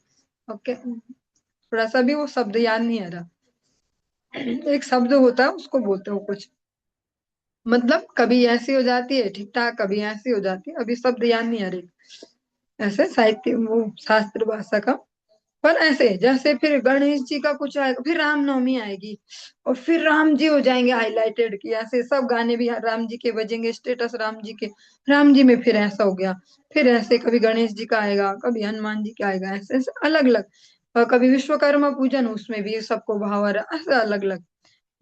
ओके, थोड़ा सा भी वो शब्द याद नहीं आ रहा, एक शब्द होता है उसको बोलते हो कुछ, मतलब कभी ऐसी हो जाती है ठीक ठाक, कभी ऐसी हो जाती है, अभी शब्द याद नहीं आ रही, ऐसे साहित्य वो शास्त्र भाषा का। पर ऐसे जैसे फिर गणेश जी का कुछ आएगा, फिर रामनवमी आएगी, और फिर राम जी हो जाएंगे हाईलाइटेड की, ऐसे सब गाने भी राम जी के बजेंगे, स्टेटस राम जी के, राम जी में फिर ऐसा हो गया, फिर ऐसे कभी गणेश जी का आएगा, कभी हनुमान जी का आएगा, ऐसे ऐसे अलग अलग, और कभी विश्वकर्मा पूजन, उसमें भी सबको भाव आ रहा, ऐसा अलग अलग।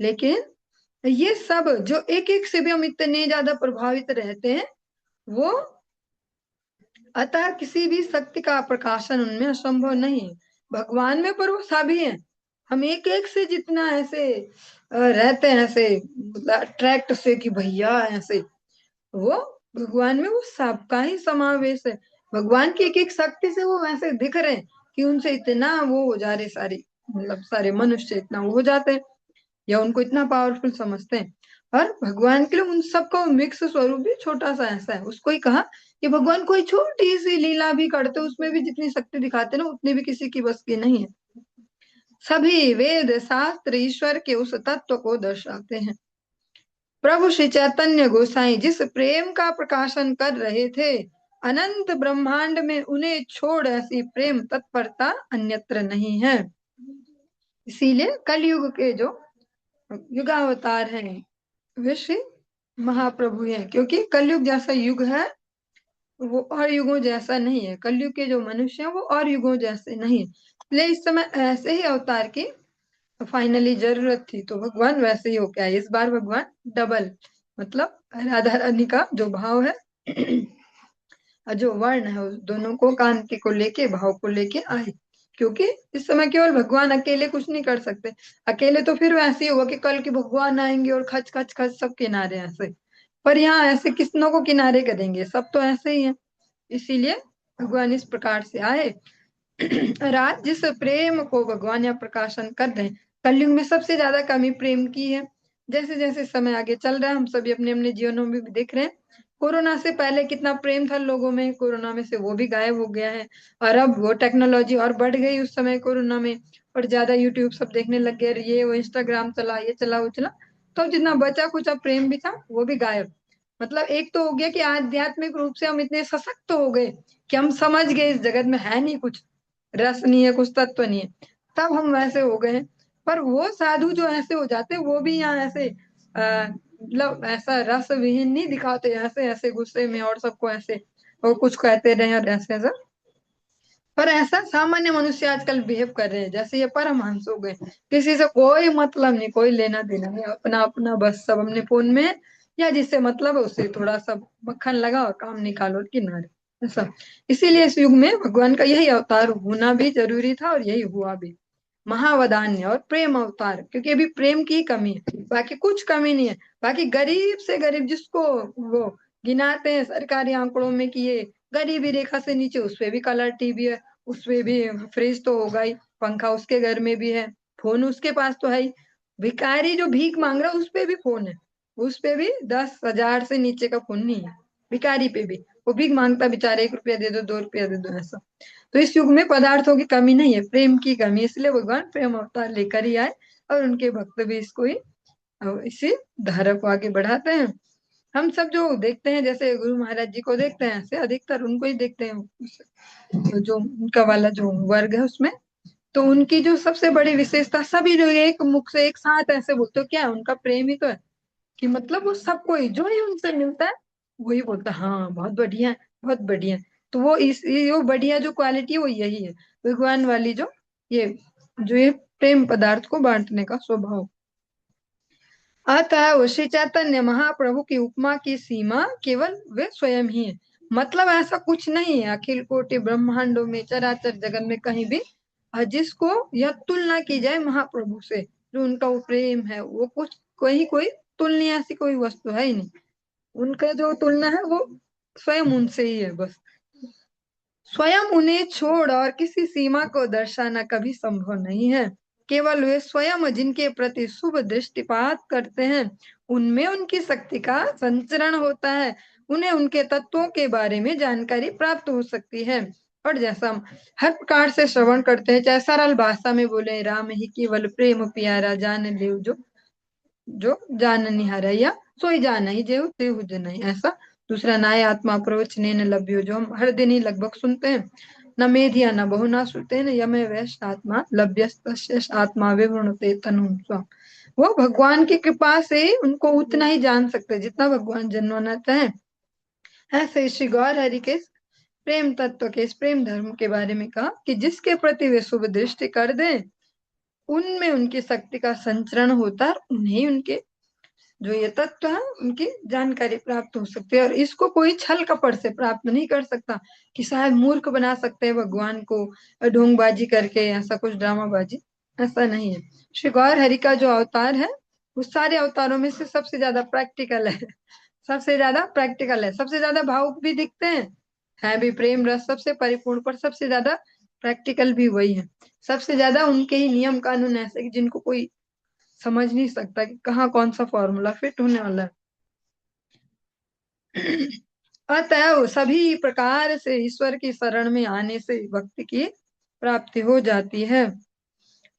लेकिन ये सब जो एक एक से भी हम इतने ज्यादा प्रभावित रहते हैं, वो अतः किसी भी शक्ति का प्रकाशन उनमें असंभव नहीं है। भगवान में पर वो सभी है, हम एक एक से जितना ऐसे रहते हैं ऐसे, मतलब अट्रैक्ट से कि भैया ऐसे, वो भगवान में वो सबका ही समावेश है। भगवान की एक एक शक्ति से वो वैसे दिख रहे हैं कि उनसे इतना वो हो जा रहे सारी, मतलब सारे मनुष्य इतना वो हो जाते हैं या उनको इतना पावरफुल समझते हैं। और भगवान के लिए उन सबका मिक्स स्वरूप भी छोटा सा ऐसा है, उसको ही कहा कि भगवान कोई छोटी सी लीला भी करते, उसमें भी जितनी शक्ति दिखाते ना, उतनी भी किसी की बस की नहीं है। सभी वेद शास्त्र ईश्वर के उस तत्व को दर्शाते हैं। प्रभु श्री चैतन्य गोसाई जिस प्रेम का प्रकाशन कर रहे थे, अनंत ब्रह्मांड में उन्हें छोड़ ऐसी प्रेम तत्परता अन्यत्र नहीं है। इसीलिए कलयुग के जो युगावतार हैं वे श्री महाप्रभु हैं, क्योंकि कलयुग जैसा युग है वो और युगों जैसा नहीं है, कलयुग के जो मनुष्य हैं वो और युगों जैसे नहीं है, इसलिए इस समय ऐसे ही अवतार की फाइनली जरूरत थी, तो भगवान वैसे ही होके आए इस बार, भगवान डबल, मतलब राधा रानी का जो भाव है और जो वर्ण है, उस दोनों को कांति को लेके भाव को लेके आए, क्योंकि इस समय केवल भगवान अकेले कुछ नहीं कर सकते। अकेले तो फिर वैसे ही होगा कि कल के भगवान आएंगे और खच खच खच सब किनारे ऐसे, पर यहाँ ऐसे किसनों को किनारे करेंगे, सब तो ऐसे ही है। इसीलिए भगवान इस प्रकार से आए। राज जिस प्रेम को भगवान यहाँ प्रकाशन कर रहे हैं, कलयुग में सबसे ज्यादा कमी प्रेम की है। जैसे जैसे समय आगे चल रहा है, हम सभी अपने अपने जीवनों में भी देख रहे हैं, कोरोना से पहले कितना प्रेम था लोगों में, कोरोना में से वो भी गायब हो गया है, और अब वो टेक्नोलॉजी और बढ़ गई उस समय कोरोना में, और ज्यादा यूट्यूब सब देखने लग गए, ये वो इंस्टाग्राम चला, ये चला वो चला, तो जितना बचा कुछ अब प्रेम भी था वो भी गायब। मतलब एक तो हो गया कि आध्यात्मिक रूप से हम इतने सशक्त हो गए कि हम समझ गए इस जगत में है नहीं कुछ, रस नहीं है, कुछ तत्व नहीं है, तब हम वैसे हो गए। पर वो साधु जो ऐसे हो जाते वो भी यहाँ ऐसे मतलब ऐसा रस विहीन नहीं दिखाते, ऐसे ऐसे गुस्से में और सबको ऐसे और कुछ कहते रहे और ऐसे ऐसा, पर ऐसा सामान्य मनुष्य आजकल बिहेव कर रहे हैं जैसे ये परमहंस हो गए, किसी से कोई मतलब नहीं, कोई लेना देना नहीं, अपना अपना बस सब अपने फोन में, या जिससे मतलब है उससे थोड़ा सा मक्खन लगा और काम निकालो और किनारे, ऐसा। इसीलिए इस युग में भगवान का यही अवतार होना भी जरूरी था और यही हुआ भी, महावदान्य और प्रेम अवतार, क्योंकि अभी प्रेम की कमी है, बाकी कुछ कमी नहीं है। बाकी गरीब से गरीब जिसको वो गिनाते हैं सरकारी आंकड़ों में कि ये गरीबी रेखा से नीचे, उस पे भी कलर टीवी है, उसपे भी फ्रिज तो होगा ही, पंखा उसके घर में भी है, फोन उसके पास तो है ही, भिखारी जो भीख मांग रहा है उस पे भी फोन है, उस पे भी 10,000 से नीचे का फोन नहीं है भिखारी पे भी, वो भीख मांगता बेचारा, 1 रुपया दे दो, 2 रुपया दे दो, ऐसा। तो इस युग में पदार्थों की कमी नहीं है, प्रेम की कमी, इसलिए भगवान प्रेम अवतार लेकर ही आए, और उनके भक्त भी इसको ही, इसी धारा को आगे बढ़ाते हैं। हम सब जो देखते हैं, जैसे गुरु महाराज जी को देखते हैं, ऐसे अधिकतर उनको ही देखते हैं, तो जो उनका वाला जो वर्ग है उसमें, तो उनकी जो सबसे बड़ी विशेषता, सभी जो एक मुख से एक साथ ऐसे बोलते हो, क्या है उनका प्रेम ही तो है, कि मतलब वो सबको ही जो ही उनसे मिलता है वही बोलता है, हाँ बहुत बढ़िया है, बहुत बढ़िया है। तो वो ये वो बढ़िया जो क्वालिटी है वो यही है, भगवान वाली ये ये प्रेम पदार्थ को बांटने का स्वभाव। अतः वो श्री चैतन्य महाप्रभु की उपमा की सीमा केवल वे स्वयं ही है, मतलब ऐसा कुछ नहीं है अखिल कोटि ब्रह्मांडों में, चराचर जगत में कहीं भी, जिसको यह तुलना की जाए महाप्रभु से, जो उनका वो प्रेम है, वो कुछ कोई कोई तुलनीय ऐसी कोई वस्तु है ही नहीं। उनका जो तुलना है वो स्वयं उनसे ही है बस। स्वयं उन्हें छोड़ और किसी सीमा को दर्शाना कभी संभव नहीं है। केवल वे स्वयं जिनके प्रति शुभ दृष्टिपात करते हैं, उनमें उनकी शक्ति का संचरण होता है, उन्हें उनके तत्वों के बारे में जानकारी प्राप्त हो सकती है। और जैसा हम हर प्रकार से श्रवण करते हैं, चाहे सरल भाषा में बोले, राम ही केवल प्रेम प्यारा, जान ले जो जो जान निहारा, या सोई जान ही जेहु तेहु जनहि, ऐसा। दूसरा, नाय आत्मा प्रवचने न लभ्यो, जो हम हर दिन ही लगभग सुनते हैं, न मेधिया न बहु न सुते न यमे वैश्य आत्मा लभ्यस्तस्य आत्मा विवृणुते तनुं स्वम्। वो भगवान की कृपा से उनको उतना ही जान सकते हैं जितना भगवान जानना चाहे। ऐसे श्री गौर हरि के प्रेम तत्व के, इस प्रेम धर्म के बारे में कहा कि जिसके प्रति वे शुभ दृष्टि कर दें, उनमें उनकी शक्ति का संचरण होता है, उन्हें उनके जो ये तत्व है उनकी जानकारी प्राप्त हो सकती है। और इसको कोई छल कपट से प्राप्त नहीं कर सकता, कि शायद मूर्ख बना सकते हैं भगवान को ढोंगबाजी करके, ऐसा कुछ ड्रामाबाजी, ऐसा नहीं है। श्री गौर हरि का जो अवतार है, उस सारे अवतारों में से सबसे ज्यादा प्रैक्टिकल है, सबसे ज्यादा प्रैक्टिकल है, सबसे ज्यादा भावुक भी दिखते हैं, है भी प्रेम रस सबसे परिपूर्ण, पर सबसे ज्यादा प्रैक्टिकल भी वही है। सबसे ज्यादा उनके ही नियम कानून ऐसे कि जिनको कोई समझ नहीं सकता कि कहाँ कौन सा फॉर्मूला फिट होने वाला है। अतएव सभी प्रकार से ईश्वर की शरण में आने से भक्ति की प्राप्ति हो जाती है,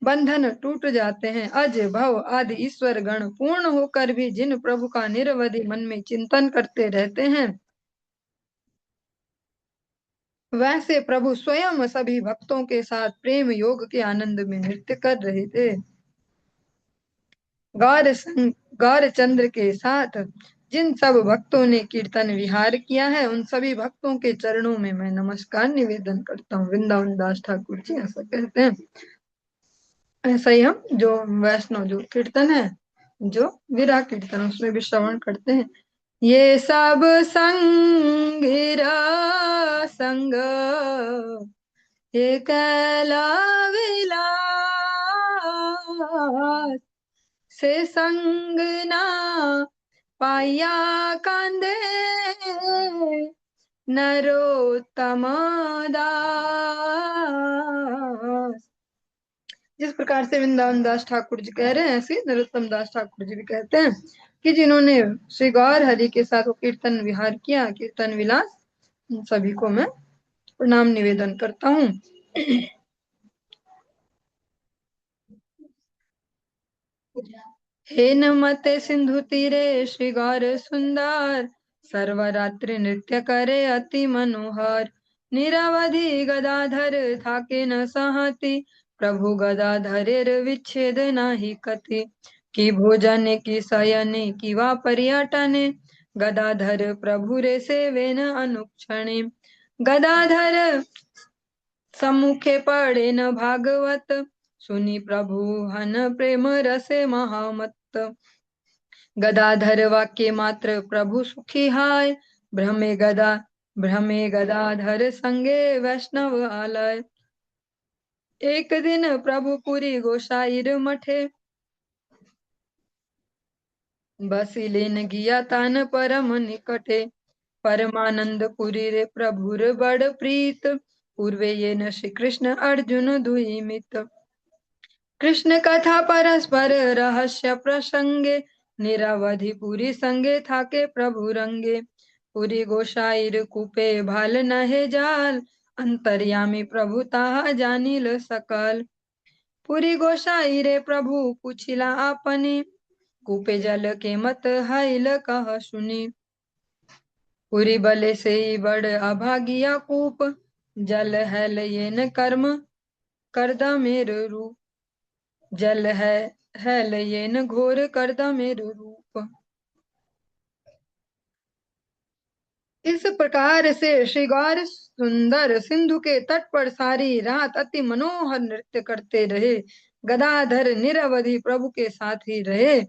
बंधन टूट जाते हैं। अज भव आदि ईश्वर गण पूर्ण होकर भी जिन प्रभु का निरवधि मन में चिंतन करते रहते हैं, वैसे प्रभु स्वयं सभी भक्तों के साथ प्रेम योग के आनंद में नृत्य कर रहे थे। गौर चंद्र के साथ जिन सब भक्तों ने कीर्तन विहार किया है, उन सभी भक्तों के चरणों में मैं नमस्कार निवेदन करता हूँ। वृंदावन दास ठाकुर जी ऐसा कहते हैं। ऐसा ही हम जो वैष्णव जो कीर्तन है, जो विरह कीर्तन, उसमें भी श्रवण करते हैं। ये सब संगिरा संग ये कैला विलास, से संग ना पाया कांदे नरोत्तम दास। जिस प्रकार से वृंदावन दास ठाकुर जी कह रहे हैं, ऐसे नरोत्तम दास ठाकुर जी भी कहते हैं कि जिन्होंने श्री गौर हरि के साथ वो कीर्तन विहार किया, कीर्तन विलास, उन सभी को मैं प्रणाम निवेदन करता हूँ। हे नमते सिंधु तीरे श्री गौर सुंदर, सर्वरात्रि नृत्य करे अति मनोहर, निरवधि गदाधर थाके न सहती, प्रभु गदाधरेर विच्छेद नाही कति, की भोजन की शयन की वा पर्यटने, गदाधर प्रभु रे सेवेन अनुक्षणे, गदाधर सम्मुखे पड़े न भागवत, सुनी प्रभु हन प्रेम रसे महामत, गदाधर वाक्य मात्र प्रभु सुखी हाय, भ्रमे गदाधर संगे वैष्णव आलय, एक दिन प्रभु पुरी गोसाईर मठे, बसिलेन गिया तान परम निकटे, परमानंद पुरी रे प्रभुर बड़ प्रीत, पूर्वे ये न श्री कृष्ण अर्जुन दुई मित, कृष्ण कथा परस्पर रहस्य प्रसंगे, निरवधि पुरी संगे थाके प्रभु रंगे, पुरी गोसाईर कूपे भाल नहे जाल, अंतर्यामी प्रभु ताहा जानिल सकल। पुरी गोसाई रे प्रभु पूछिला आपनी, कूपे जल के मत हाइल कह सुनी। पुरी बले से बड़ अभागिया कूप, जल है लयन कर्म करदा मेर रूप। जल है लयन घोर करदा मेर रूप। इस प्रकार से श्रृंगार सुंदर सिंधु के तट पर सारी रात अति मनोहर नृत्य करते रहे। गदाधर निरवधि प्रभु के साथ ही रहे।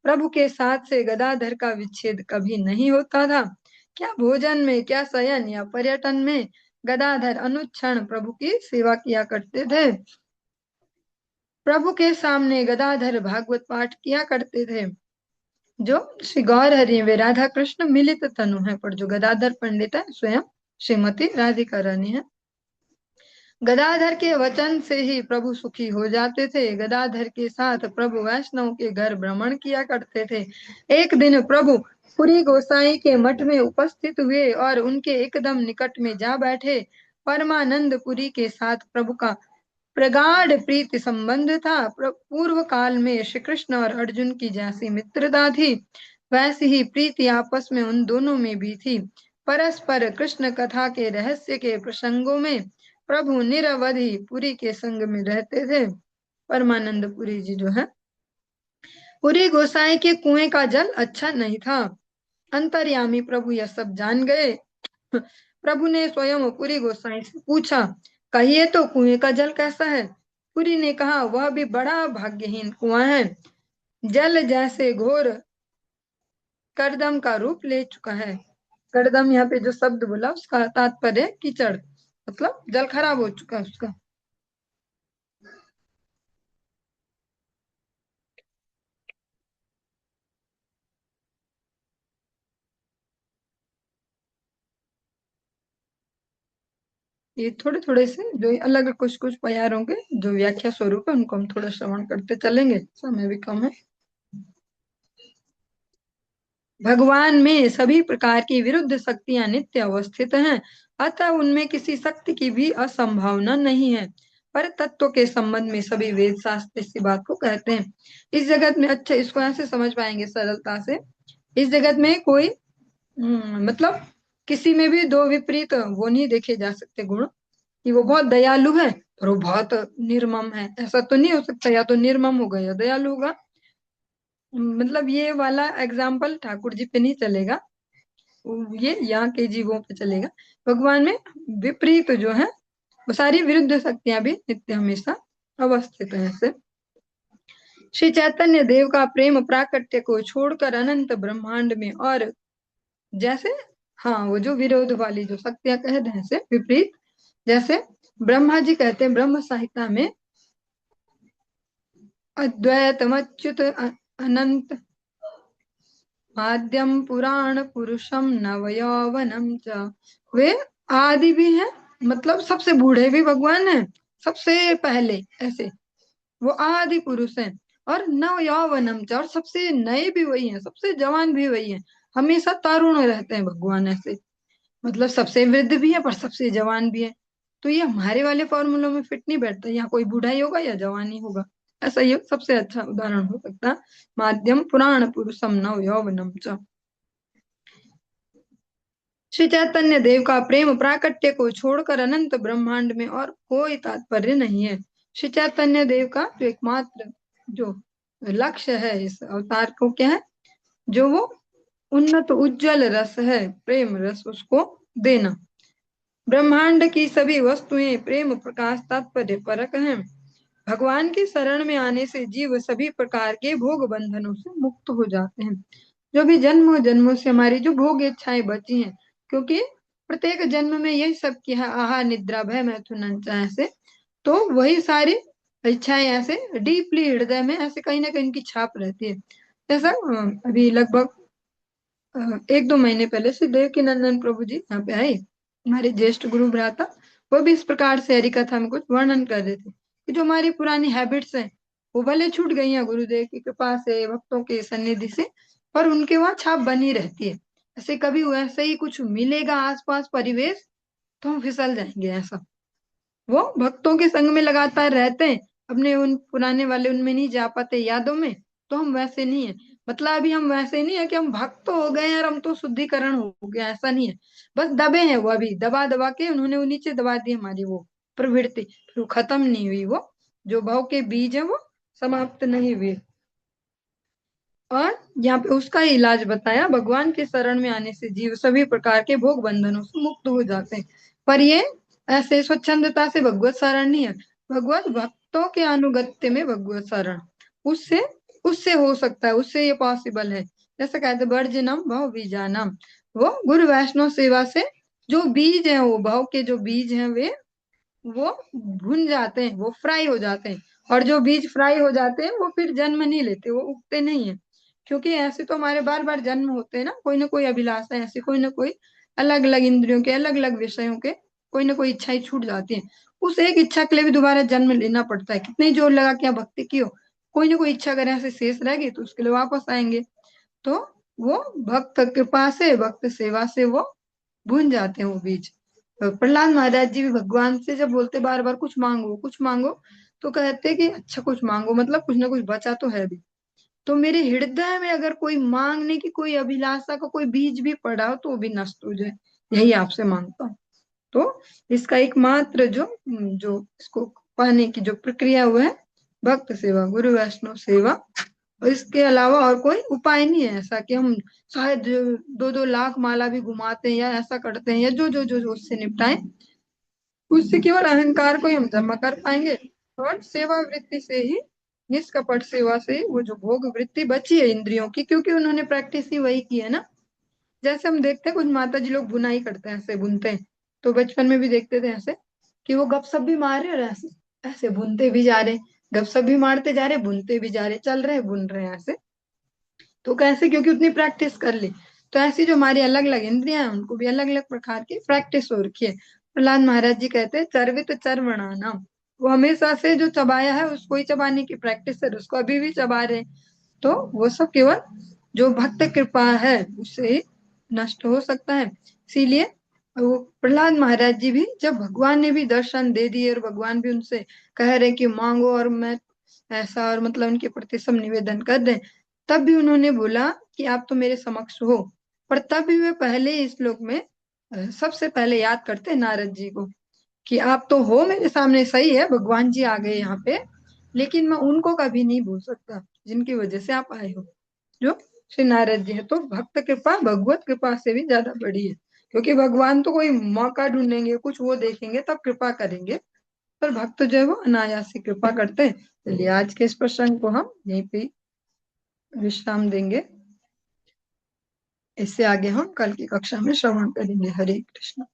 प्रभु के साथ से गदाधर का विच्छेद कभी नहीं होता था। क्या भोजन में, क्या शयन या पर्यटन में, गदाधर अनुक्षण प्रभु की सेवा किया करते थे। प्रभु के सामने गदाधर भागवत पाठ किया करते थे। जो श्री गौर हरि वे राधा कृष्ण मिलित तनु है, पर जो गदाधर पंडित है स्वयं श्रीमती राधिका रानी है। गदाधर के वचन से ही प्रभु सुखी हो जाते थे। गदाधर के साथ प्रभु वैष्णव के घर भ्रमण किया करते थे। एक दिन प्रभु पुरी गोसाई के मठ में उपस्थित हुए और उनके एकदम निकट में जा बैठे। परमानंद पुरी के साथ प्रभु का प्रगाढ़ प्रीति संबंध था। पूर्व काल में श्री कृष्ण और अर्जुन की जैसी मित्रता थी, वैसी ही प्रीति आपस में उन दोनों में भी थी। परस्पर कृष्ण कथा के रहस्य के प्रसंगों में प्रभु निरवधि पुरी के संग में रहते थे। परमानंद पुरी जी जो है, पुरी गोसाई के कुएं का जल अच्छा नहीं था। अंतर्यामी प्रभु यह सब जान गए। प्रभु ने स्वयं पुरी गोसाई से पूछा, कहिए तो कुएं का जल कैसा है। पुरी ने कहा, वह भी बड़ा भाग्यहीन कुआं है। जल जैसे घोर करदम का रूप ले चुका है। करदम यहाँ पे जो शब्द बोला उसका तात्पर्य कीचड़, मतलब जल खराब हो चुका है उसका। ये थोड़े थोड़े से जो अलग कुछ कुछ प्यारों के जो व्याख्या स्वरूप है उनको हम थोड़ा श्रवण करते चलेंगे, समय भी कम है। भगवान में सभी प्रकार की विरुद्ध शक्तियां नित्य अवस्थित हैं, अतः उनमें किसी शक्ति की भी असंभावना नहीं है। पर तत्व के संबंध में सभी वेद शास्त्र इसी बात को कहते हैं। इस जगत में, अच्छा इसको ऐसे समझ पाएंगे सरलता से, इस जगत में कोई मतलब किसी में भी दो विपरीत वो नहीं देखे जा सकते गुण, कि वो बहुत दयालु है और वो बहुत निर्मम है, ऐसा तो नहीं हो सकता। या तो निर्मम होगा या दयालु होगा। मतलब ये वाला एग्जाम्पल ठाकुर जी पे नहीं चलेगा, ये यहाँ के जीवों पे चलेगा। भगवान में विपरीत जो है वो सारी विरुद्ध शक्तियां भी नित्य हमेशा अवस्थित है। ऐसे श्री चैतन्य देव का प्रेम प्राकट्य को छोड़कर अनंत ब्रह्मांड में, और जैसे हाँ वो जो विरोध वाली जो शक्तियां कह रहे हैं से विपरीत, जैसे ब्रह्मा जी कहते हैं ब्रह्म संहिता में, अद्वैतमच्युत अनंत आद्यम पुराण पुरुषम नव यौवनम च। वे आदि भी हैं, मतलब सबसे बूढ़े भी भगवान हैं, सबसे पहले ऐसे वो आदि पुरुष हैं। और नव यौवनम च, और सबसे नए भी वही हैं, सबसे जवान भी वही हैं। हमेशा तारुण रहते हैं भगवान ऐसे, मतलब सबसे वृद्ध भी है पर सबसे जवान भी है। तो ये हमारे वाले फॉर्मूलों में फिट नहीं बैठता, यहाँ कोई बूढ़ा ही होगा या जवान ही होगा। ऐसा ये सबसे अच्छा उदाहरण हो सकता है। माध्यम पुराण पुरुषम नव यौवनम च। श्री चैतन्य देव का प्रेम प्राकट्य को छोड़कर अनंत ब्रह्मांड में और कोई तात्पर्य नहीं है। श्री चैतन्य देव का जो एकमात्र जो लक्ष्य है इस अवतार को क्या है, जो वो उन्नत उज्जवल रस है, प्रेम रस, उसको देना। ब्रह्मांड की सभी वस्तुएं प्रेम प्रकाश तात्पर्य परक हैं। भगवान की शरण में आने से जीव सभी प्रकार के भोग बंधनों से मुक्त हो जाते हैं। जो भी जन्मों जन्मों से हमारी जो भोग इच्छाएं बची हैं, क्योंकि प्रत्येक जन्म में यही सब की है, आहार निद्रा भय मैथुन ऐसे, तो वही सारी इच्छाएं ऐसे डीपली हृदय में ऐसे कहीं ना कहीं की छाप रहती है। जैसा अभी लगभग 1-2 महीने पहले से देवकी नंदन प्रभु जी यहाँ पे आए, हमारे ज्येष्ठ गुरु भ्राता। वो भी इस प्रकार से हरि कथा में कुछ वर्णन कर रहे थे कि जो हमारी पुरानी हैबिट्स हैं वो भले छूट गई हैं गुरुदेव की कृपा से, भक्तों के सन्निधि से, पर उनके वहां छाप बनी रहती है। ऐसे कभी वैसे ही कुछ मिलेगा आसपास परिवेश तो हम फिसल जाएंगे ऐसा। वो भक्तों के संग में लगातार रहते हैं, अपने उन पुराने वाले उनमें नहीं जा पाते यादों में, तो हम वैसे नहीं है। मतलब अभी हम वैसे नहीं है कि हम भक्त तो हो गए हैं और हम तो शुद्धिकरण हो गया, ऐसा नहीं है। बस दबे हैं वो, अभी दबा दबा के उन्होंने वो नीचे दबा दी हमारी वो प्रवृत्ति, फिर वो खत्म नहीं हुई, वो जो भाव के बीज है वो समाप्त नहीं हुए। और यहाँ पे उसका इलाज बताया, भगवान के शरण में आने से जीव सभी प्रकार के भोग बंधनों से मुक्त हो जाते हैं। पर ये ऐसे स्वच्छंदता से भगवत शरण नहीं है, भगवत भक्तों के अनुगत्य में भगवत शरण, उससे उससे हो सकता है, उससे ये पॉसिबल है। जैसे कहते वर्जनम भव बीजानम, वो गुरु वैष्णव सेवा से जो बीज है, वो भाव के जो बीज हैं वे वो भुन जाते हैं, वो फ्राई हो जाते हैं। और जो बीज फ्राई हो जाते हैं वो फिर जन्म नहीं लेते, वो उगते नहीं है। क्योंकि ऐसे तो हमारे बार बार जन्म होते हैं ना कोई अभिलाषा है, ऐसे कोई ना कोई अलग अलग इंद्रियों के अलग अलग विषयों के कोई ना कोई इच्छाएं छूट जाती है। उस एक इच्छा के लिए भी दोबारा जन्म लेना पड़ता है, कितने जोर लगा के आप भक्ति की हो, कोई ना कोई इच्छा अगर ऐसे शेष रह गई तो उसके लिए वापस आएंगे। तो वो भक्त कृपा से भक्त सेवा से वो भून जाते हैं वो बीज। तो प्रहलाद महाराज जी भी भगवान से जब बोलते बार बार कुछ मांगो कुछ मांगो, तो कहते कि अच्छा कुछ मांगो, मतलब कुछ ना कुछ बचा तो है भी। तो मेरे हृदय में अगर कोई मांगने की कोई अभिलाषा का कोई बीज भी पड़ा हो तो वो भी नष्ट हो जाए, यही आपसे मांगता हूँ। तो इसका एकमात्र जो जो इसको पाने की जो प्रक्रिया हुआ है, भक्त सेवा, गुरु वैष्णव सेवा। और इसके अलावा और कोई उपाय नहीं है ऐसा कि हम शायद 2-2 लाख माला भी घुमाते हैं या ऐसा करते हैं या जो उससे निपटाएं। उससे केवल अहंकार को ही हम जमा कर पाएंगे। और सेवा वृत्ति से ही, निष्कपट सेवा से ही वो जो भोग वृत्ति बची है इंद्रियों की, क्योंकि उन्होंने प्रैक्टिस ही वही की है ना। जैसे हम देखते हैं कुछ माता जी लोग बुनाई करते हैं, ऐसे बुनते हैं, तो बचपन में भी देखते थे ऐसे कि वो गपशप भी मार रहे और ऐसे ऐसे बुनते भी जा रहे, गपशप भी मारते जा रहे, बुनते भी जा रहे, चल रहे बुन रहे हैं ऐसे। तो कैसे, क्योंकि उतनी प्रैक्टिस कर ली। तो ऐसी जो हमारी अलग अलग इंद्रियां हैं उनको भी अलग अलग प्रकार की प्रैक्टिस हो रखी है। प्रहलाद महाराज जी कहते हैं चर्वित चर्वणाना, वो हमेशा से जो चबाया है उसको ही चबाने की प्रैक्टिस है, उसको अभी भी चबा रहे। तो वो सब केवल जो भक्त कृपा है उससे ही नष्ट हो सकता है। इसीलिए वो प्रहलाद महाराज जी भी, जब भगवान ने भी दर्शन दे दिए और भगवान भी उनसे कह रहे कि मांगो और मैं ऐसा, और मतलब उनके प्रति सब निवेदन कर रहे, तब भी उन्होंने बोला कि आप तो मेरे समक्ष हो। पर तब भी वे पहले इस श्लोक में सबसे पहले याद करते हैं नारद जी को कि आप तो हो मेरे सामने, सही है भगवान जी आ गए यहाँ पे, लेकिन मैं उनको कभी नहीं भूल सकता जिनकी वजह से आप आए हो, जो श्री नारद जी है। तो भक्त कृपा भगवत कृपा से भी ज्यादा बड़ी है, क्योंकि भगवान तो कोई मौका ढूंढेंगे, कुछ वो देखेंगे तब कृपा करेंगे, पर भक्त जो है वो अनायास ही कृपा करते हैं। चलिए आज के इस प्रसंग को हम यहीं पे विश्राम देंगे, इससे आगे हम कल की कक्षा में श्रवण करेंगे। हरे कृष्ण।